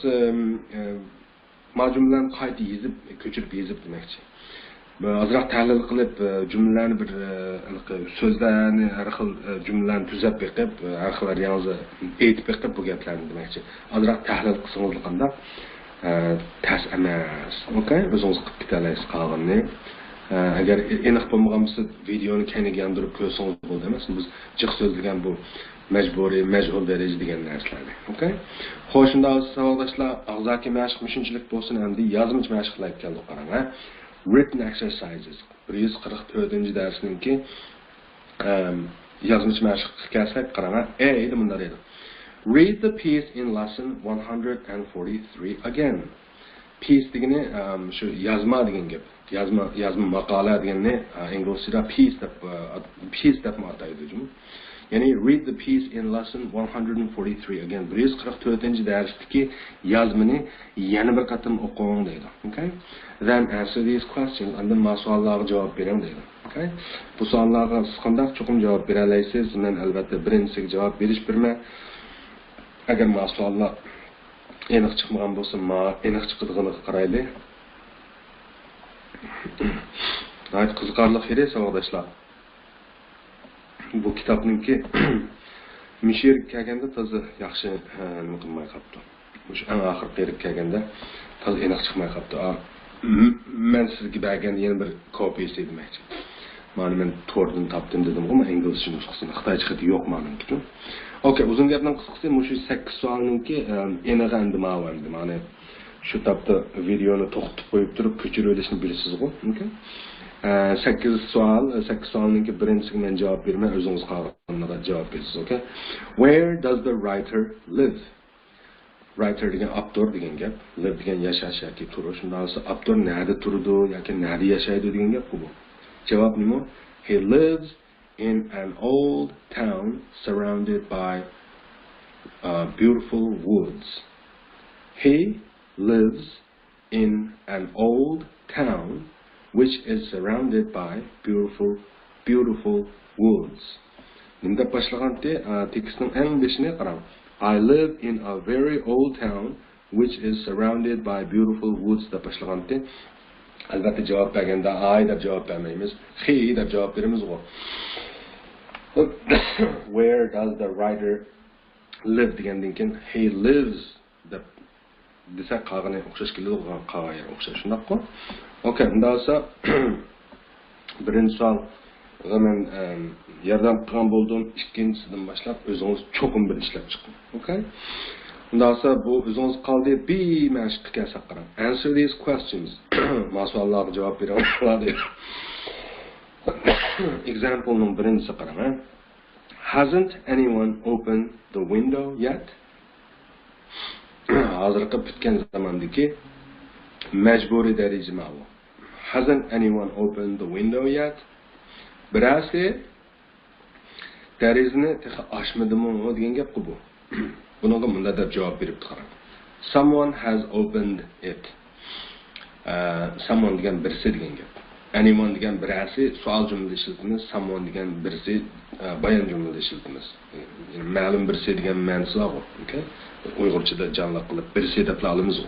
majumlarni qayta ko'chirib yozib demoqchi. Ozroq tahlil qilib jumlalarni bir so'zlarni har xil jumlalarni tuzab beqib, har xil variantni aytib beqib bu gaplarni demoqchi. Ozroq tahlil qilsangiz qanday tas emas. Okay? O'zingiz qilib ketalaysiz qolganini. Agar aniq bo'lmagan bo'lsa, videoni keyinga yandırib ko'rsangiz bo'ladi emas. Biz jiq so'zlagan bu majburiy, majhul daraja degan narsalarni. Okay? Xo'sh, shunda savoldoshlar, og'zaki mashq shunchalik bo'lsin, endi yozmish mashqlar keldi qarang, ha. Written exercises. 144-darsninki yozmish mashq kelsak qarang, ha. Edi bunday edi. Read the piece in lesson 143 again. Piece degani shu yozma degan gap. Yazma maqola deganni inglizchada piece deb ataydi. Yani read the piece in lesson 143 again. 144-darsdagi yozmani yana bir qatim o'qing deydi. Okay? Then answer these questions and then savollarga javob bering deydi. Okay? Bu savollarga siz qanday cho'qim javob bera olasiz? Men albatta birinchisiga javob berish berma. Agar savollar aniq chiqmagan bo'lsa, aniq chiqadiganiga qarayli. Gayet qiziqarli xiri savoldoshlar. Bu kitobninki mishir kelganda toza yaxshi nima qilmay qolibdi. O'sha eng oxir qilib kelganda toza aniq chiqmay qolibdi. Men sizga bergan yana bir kopiyasi demoqchi. Mana men to'rdan topdim dedim-ku, men inglizcha nusxasini Xitoycha xati yo'q menimki. Okay, uzun gapdan qisqasi shu 8 savolninki aniq endi ma'lum. Mana shu tapda videoni to'xtatib qo'yib turib ko'chirib olishni bilasizmi? Okay? 8 savolninki birinchisiga men javob bermay, o'zingiz qolganiga javob berasiz, okay? Where does the writer live? Writer degan autor degan gap, live degan yashash yoki turish. Shundan so'ng autor nerede turadi yoki nerede yashaydi degan gap bu. Javob nima? He lives in an old town surrounded by beautiful woods. He lives in an old town which is surrounded by beautiful woods. Nimda başlaganda tekstning eng beshini qarang. I live in a very old town which is surrounded by beautiful woods deb başlaganda albatta javob berganda I deb javob bermaymiz, he deb javob beramiz. Where does the writer live degandan keyin he lives deb desa qolgani o'xshash keladi, qolgani o'xshash shundaqmi? Okay, bundan sonra birinci savol men yordam qilgan bo'ldim, ikkinchisidan boshlab o'zingiz cho'qim bir ishlab chiqing. Okay? Bundan sonra bu o'zingiz qoldi bir mashq qilsa qarang. Answer these questions. Savollarga javob beradi. Example number birinchisi qarang. Hasn't anyone opened the window yet? Hozirgi bitgan zamondagi majburiy daraja ma'lum. Hasn't anyone opened the window yet? Birasi derazni ochmadimi degan gap bu. Bunga bunda deb javob berib qarang. Someone has opened it. Someone degan birisi degan gap. Anyone degan birasi savol jumla ishlatimiz, someone degan birisi bayon jumla ishlatimiz. Yani ma'lum birisi degan ma'nosi bor. Okay? Uyg'urchada jonliq qilib birisi deb olamiz.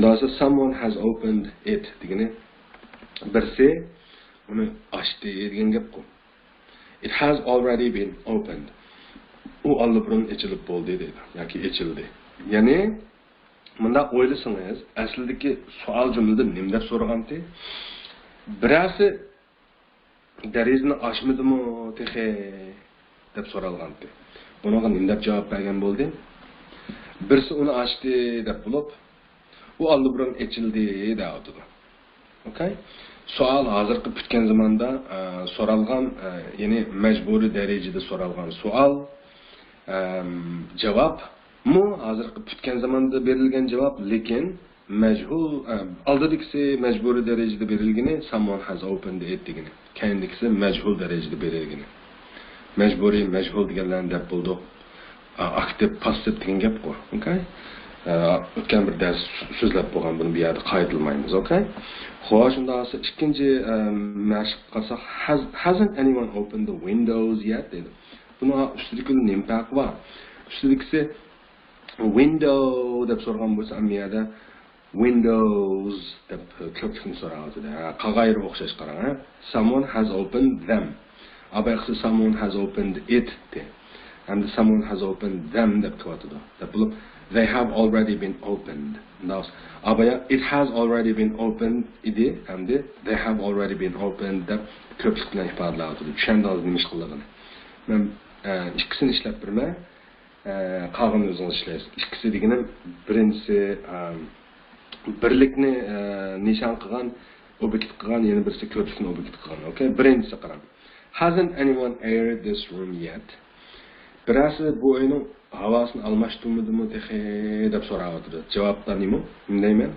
Thus, someone has opened it degani birisi uni ochdi degan gap ku. It has already been opened. U allabirun ochilib bo'ldi deydi yoki ochildi. Ya'ni bunda o'ylasangiz, aslidagi savol jumlada nima deb so'raganti? Birasi derazni ochmadimi texe deb so'ralganti. Bunga nima deb javob bergan bo'ldi? Birisi uni ochdi deb bo'lib bu allabirun ochildi deydi. Okay? Savol hozirgi bitgan zamonda so'ralgan, ya'ni majburiy darajada so'ralgan savol javob mu hozirgi bitgan zamonda berilgan javob, lekin majhul oldidagisi majburiy darajada berilgani someone has opened it degani. Keyindagisi majhul darajada berilgani. Majburiy majhul deganlarni deb bo'ldi. Aktiv passiv degan gap ku. Okay? O'tgan bir dars so'zlab bo'lgan, buni bu yerda qaytilmaymiz, okay? Xo'sh, unda ikkinchi mashq qilsak, hasn't anyone opened the windows yet dedi. Buni ustidagi nima farqi bor? Ustidagisi window deb so'ragan bo'lsa, bu yerda windows deb ko'pchilikni so'raydi. Qag'ayir o'xshash qarang. Someone has opened them. Abayqsi someone has opened it. And someone has opened them deb ko'rsatadi. Deb bo'lib they have already been opened. Abaya, it has already been opened idi, and they have already been opened deb ko'plik bilan ifodalaydi. Tushundingiz nima ish qilganini? Men ikkisini ishlab birman, qolganini o'zingiz ishlaysiz. Ikkisi deganim birinchisi birlikni nishon qilgan, obyekt qilgan, yana birisi ko'plikni obyekt qilgan. Okay? Birinchisi qarang. Hasn't anyone aired this room yet? Birasi bu uyning havasini almashtirmadimi deb so'rayapti. Javoblar nima? Nima?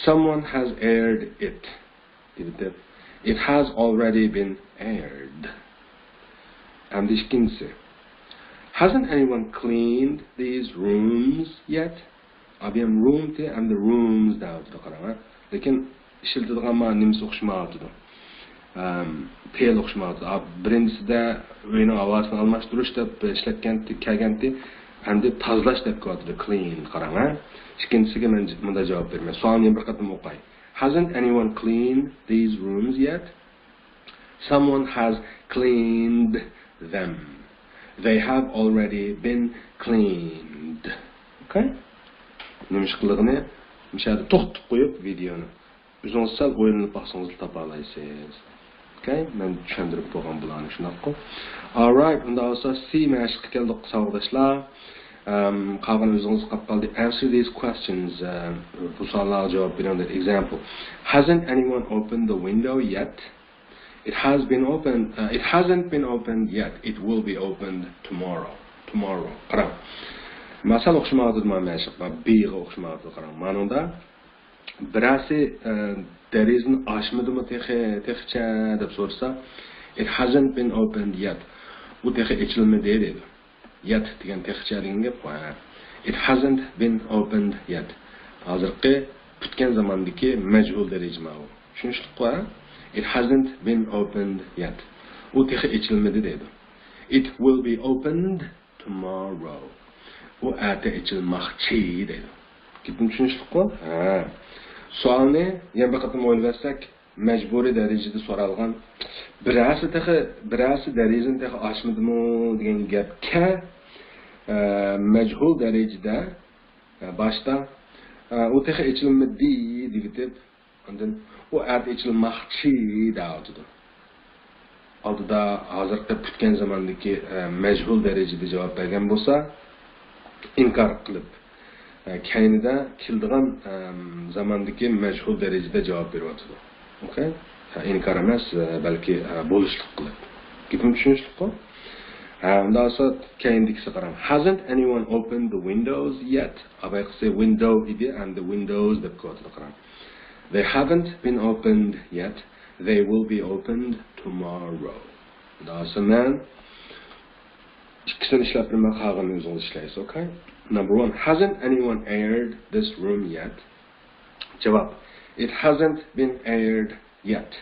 Someone has aired it. It has already been aired. And ikkinchisi. Hasn't anyone cleaned these rooms yet? Abiyam room and the rooms davdi qarang. Lekin ishiladigan ma'nosi o'xshamaydi. Peyl o'xshamaydi. Birinchisida uyning havasini almashtirish deb kelgandi, hamda tozalash deb qo'yadi, clean qarang. Ikkinchisiga men bunda javob bermayman. Savolni bir qatam o'qay. Hasn't anyone cleaned these rooms yet? Someone has cleaned them. They have already been cleaned. Okay? Nimish qilig'ini mishada to'xtatib qo'yib videoni o'zingiz sal o'ylanib baqsangiz topa olasiz. Okay? Men tushuntirib qo'ygan bularni shunaqqa. All right, unda bo'lsa C mashq keldik savoldoshlar. Qolgan o'zingiz qolib qoldi. Answer these questions. Bu savollarga javob bering. Example. Hasn't anyone opened the window yet? It has been opened. It hasn't been opened yet. It will be opened tomorrow. Tomorrow. Qarang. Masal o'xshamaydi ma'nosi. B'ga o'xshamaydi qarang. Ma'noda birasi derizini ochmadimi texcha deb so'rasa, it hasn't been opened yet. Bu texcha ochilmadi deydi. Yet degan texcha degan gap bor. It hasn't been opened yet. Hozirgi kutgan zamondagi majhul darajma u. Tushunishlik bor. It hasn't been opened yet. U texcha ochilmadi deydi. It will be opened tomorrow. U ata ochilmoqchi deydi. Ketdim tushunishlik bor? Savolni yana bir qatam o'ylasak, majburiy darajada so'ralgan birasi darajani texcha ochmadimi degan gapga majhul darajada boshda u texcha ochilmadi deb ondan u ata ochilmoqchi deydi. Oldida hozirda kutgan zamondagi majhul darajada javob bergan bo'lsa, inkor qilib kaynida keldigan zamondagi majhul darajada javob beryapti. Okay? Inkor emas, balki bo'lishlik qilib. Gapim tushunishlik bor? Unda esa kayindikisi qarang. Hasn't anyone opened the windows yet? Abay qilsa window edi and the windows deb qo'yadi qarang. They haven't been opened yet. They will be opened tomorrow. Unda esa men ikkisini ishlab birma qolganini o'zingiz ishlaysiz, okay? Number 1, hasn't anyone aired this room yet? Javob. It hasn't been aired yet.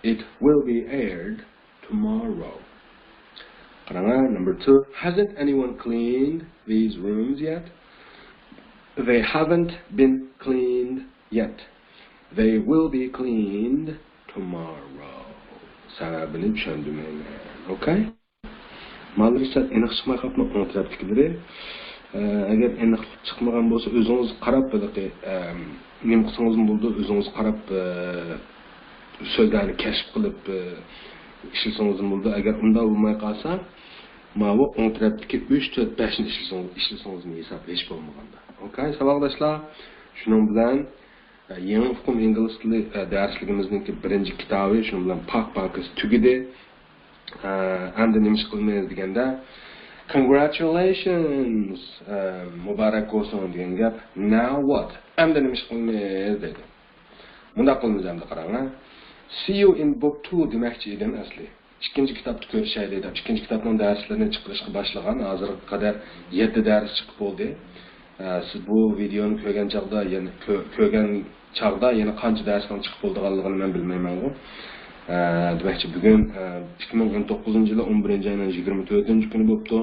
It will be aired tomorrow. Number 2, hasn't anyone cleaned these rooms yet? They haven't been cleaned yet. They will be cleaned tomorrow. Sababini tushundimen. Okay? Ma'lumot aniq chiqmay qolibmi o'ntirabdikilari. Agar aniq chiqmagan bo'lsa, o'zingiz qarab bilaqi, nima qilsangiz bo'ldi, o'zingiz qarab so'zlarni kashf qilib ishlasangiz bo'ldi. Agar unda bo'lmay qolsa, mana o'ntirabdiki 3 4 5 ni ishlasangiz hisob hech bo'lmaganda. Okay, savoldoshlar, shuning bilan yangi Uqum ingliz tili darsligimizning birinchi kitobi shuning bilan pak tugidi. Endi nima qilmaymiz deganda congratulations, muborak bo'lsin degan gap. Now what? Endi nima qilmaymiz dedi. Bunda qilamiz endi qarang. See you in book 2 demoqchi edim asli. Ikkinchi kitobni ko'rishaylik deb. Ikkinchi kitobning darslarini chiqarishga boshlagan. Hozirga qadar 7 dars chiqib bo'ldi. Siz bu videoni ko'rgan chaqda yana qancha darsdan chiqib bo'lganligini men bilmayman. Demakchi bugun 2019-yil 11-oyning 24-kuni bo'libdi.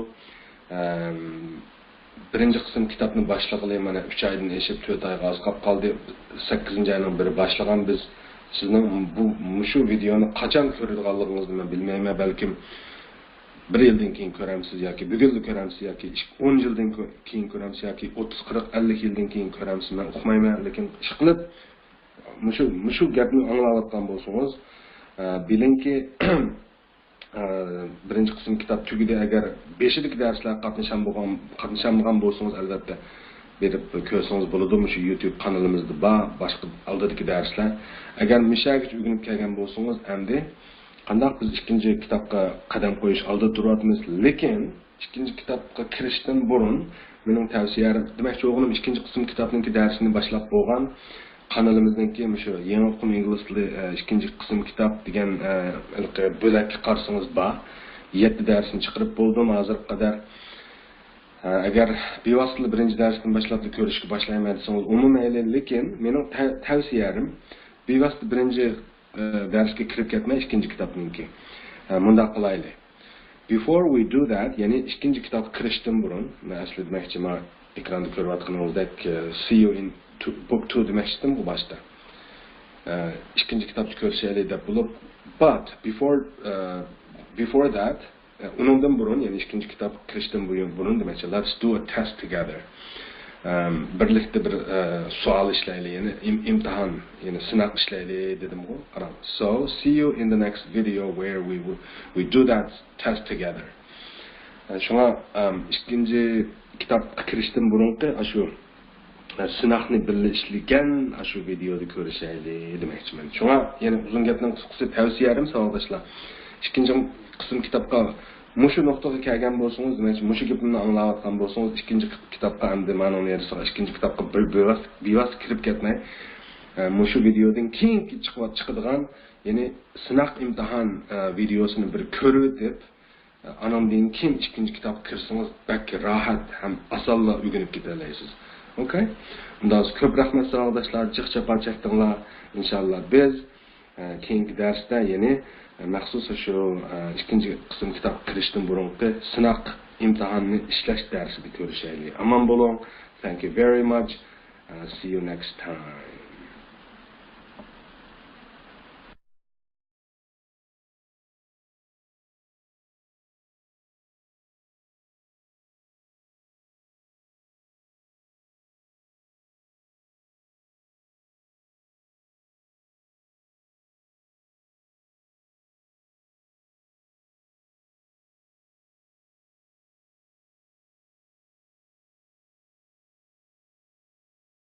Birinchi qism kitobni boshlag'ili mana 3 oydan eshib 4 oyga oz qolib qoldi. 8-oyning biri boshlagan biz sizning bu shu videoni qachon ko'radiganligingizni men bilmayman, balkim 1 yildan keyin ko'ramsiz yoki bugunni ko'ramsiz yoki 10 yildan keyin ko'ramsiz yoki 30, 40, 50 yildan keyin ko'ramsiz. Men uqmayman, lekin ish qilib mushu gapni anglayotgan bo'lsangiz, bilingki birinchi qism kitob tugidi agar 5-dagi darslar qatnashmagan bo'lsangiz albatta berib ko'rsangiz bo'ladi. Mushu YouTube kanalimizda bor boshqa oldidagi darslar. Agar mishagich o'rganib kelgan bo'lsangiz, endi qanday biz ikkinchi kitobga qadam qo'yish oldida turamiz, lekin ikkinchi kitobga kirishdan burun mening tavsiyalarim, demakchi o'g'lim ikkinchi qism kitobning darsini boshlab bo'lgan. Kanalimizdagi shu Yengi Uqum Engiliz tili ikkinchi qism kitob degan bo'lakka qarsangiz bor. 7 darsni chiqarib bo'ldim hozirga qadar. Agar bevosita birinchi darsdan boshlab ko'rishga boshlayman desangiz, umumayli, lekin mening tavsiyalarim bevosita birinchi darsga kirib ketmay ikkinchi kitobningki. Bunda qilaylik. Before we do that, ya'ni ikkinchi kitob kirishdan burun, men aslida demoqchi, men ekranda ko'rayotganingizdek see you in book 2 demoqchidim bu boshda. Ikkinchi kitobni ko'rishaylik deb bo'lib, but before that, undan burun, ya'ni ikkinchi kitob kirishdan burun demoqchi, let's do a test together. Birlikte bir savol ishlaylik, ya'ni imtihon, ya'ni sinov ishlaylik dedim-ku. Qarang. So, see you in the next video where we do that test together. Shunga ikkinchi kitobga kirishdan burunqi shu sinovni birga ishlagan shu videoda ko'rishaylik demoqchiman. Shunga yana uzun gapning qisqasi tavsiyalarim savoldoshlar. Ikkinchi qism kitobga mushu nuqtaga kelgan bo'lsangiz, demak, mushu gapimni anglayotgan bo'lsangiz, ikkinchi kitobga endi men uni yerda ikkinchi kitobga bevos kirib ketmay, mushu videodan keyin chiqadigan, ya'ni sinov imtihon videosini bir ko'rib o'tib, anamdan keyin ikkinchi kitobga kirsangiz, balki rohat ham osonla o'rganib keta olasiz. Okay? Undan ko'p rahmat savoldoshlar, jiqchapa chaqdinglar. Inshaalloh biz keyingi darsda, ya'ni maxsus shu ikkinchi qism kitob kirishdan burungi sinov imtihonni ishlash darsida ko'rishaylik. Amon bo'ling. Thank you very much. See you next time.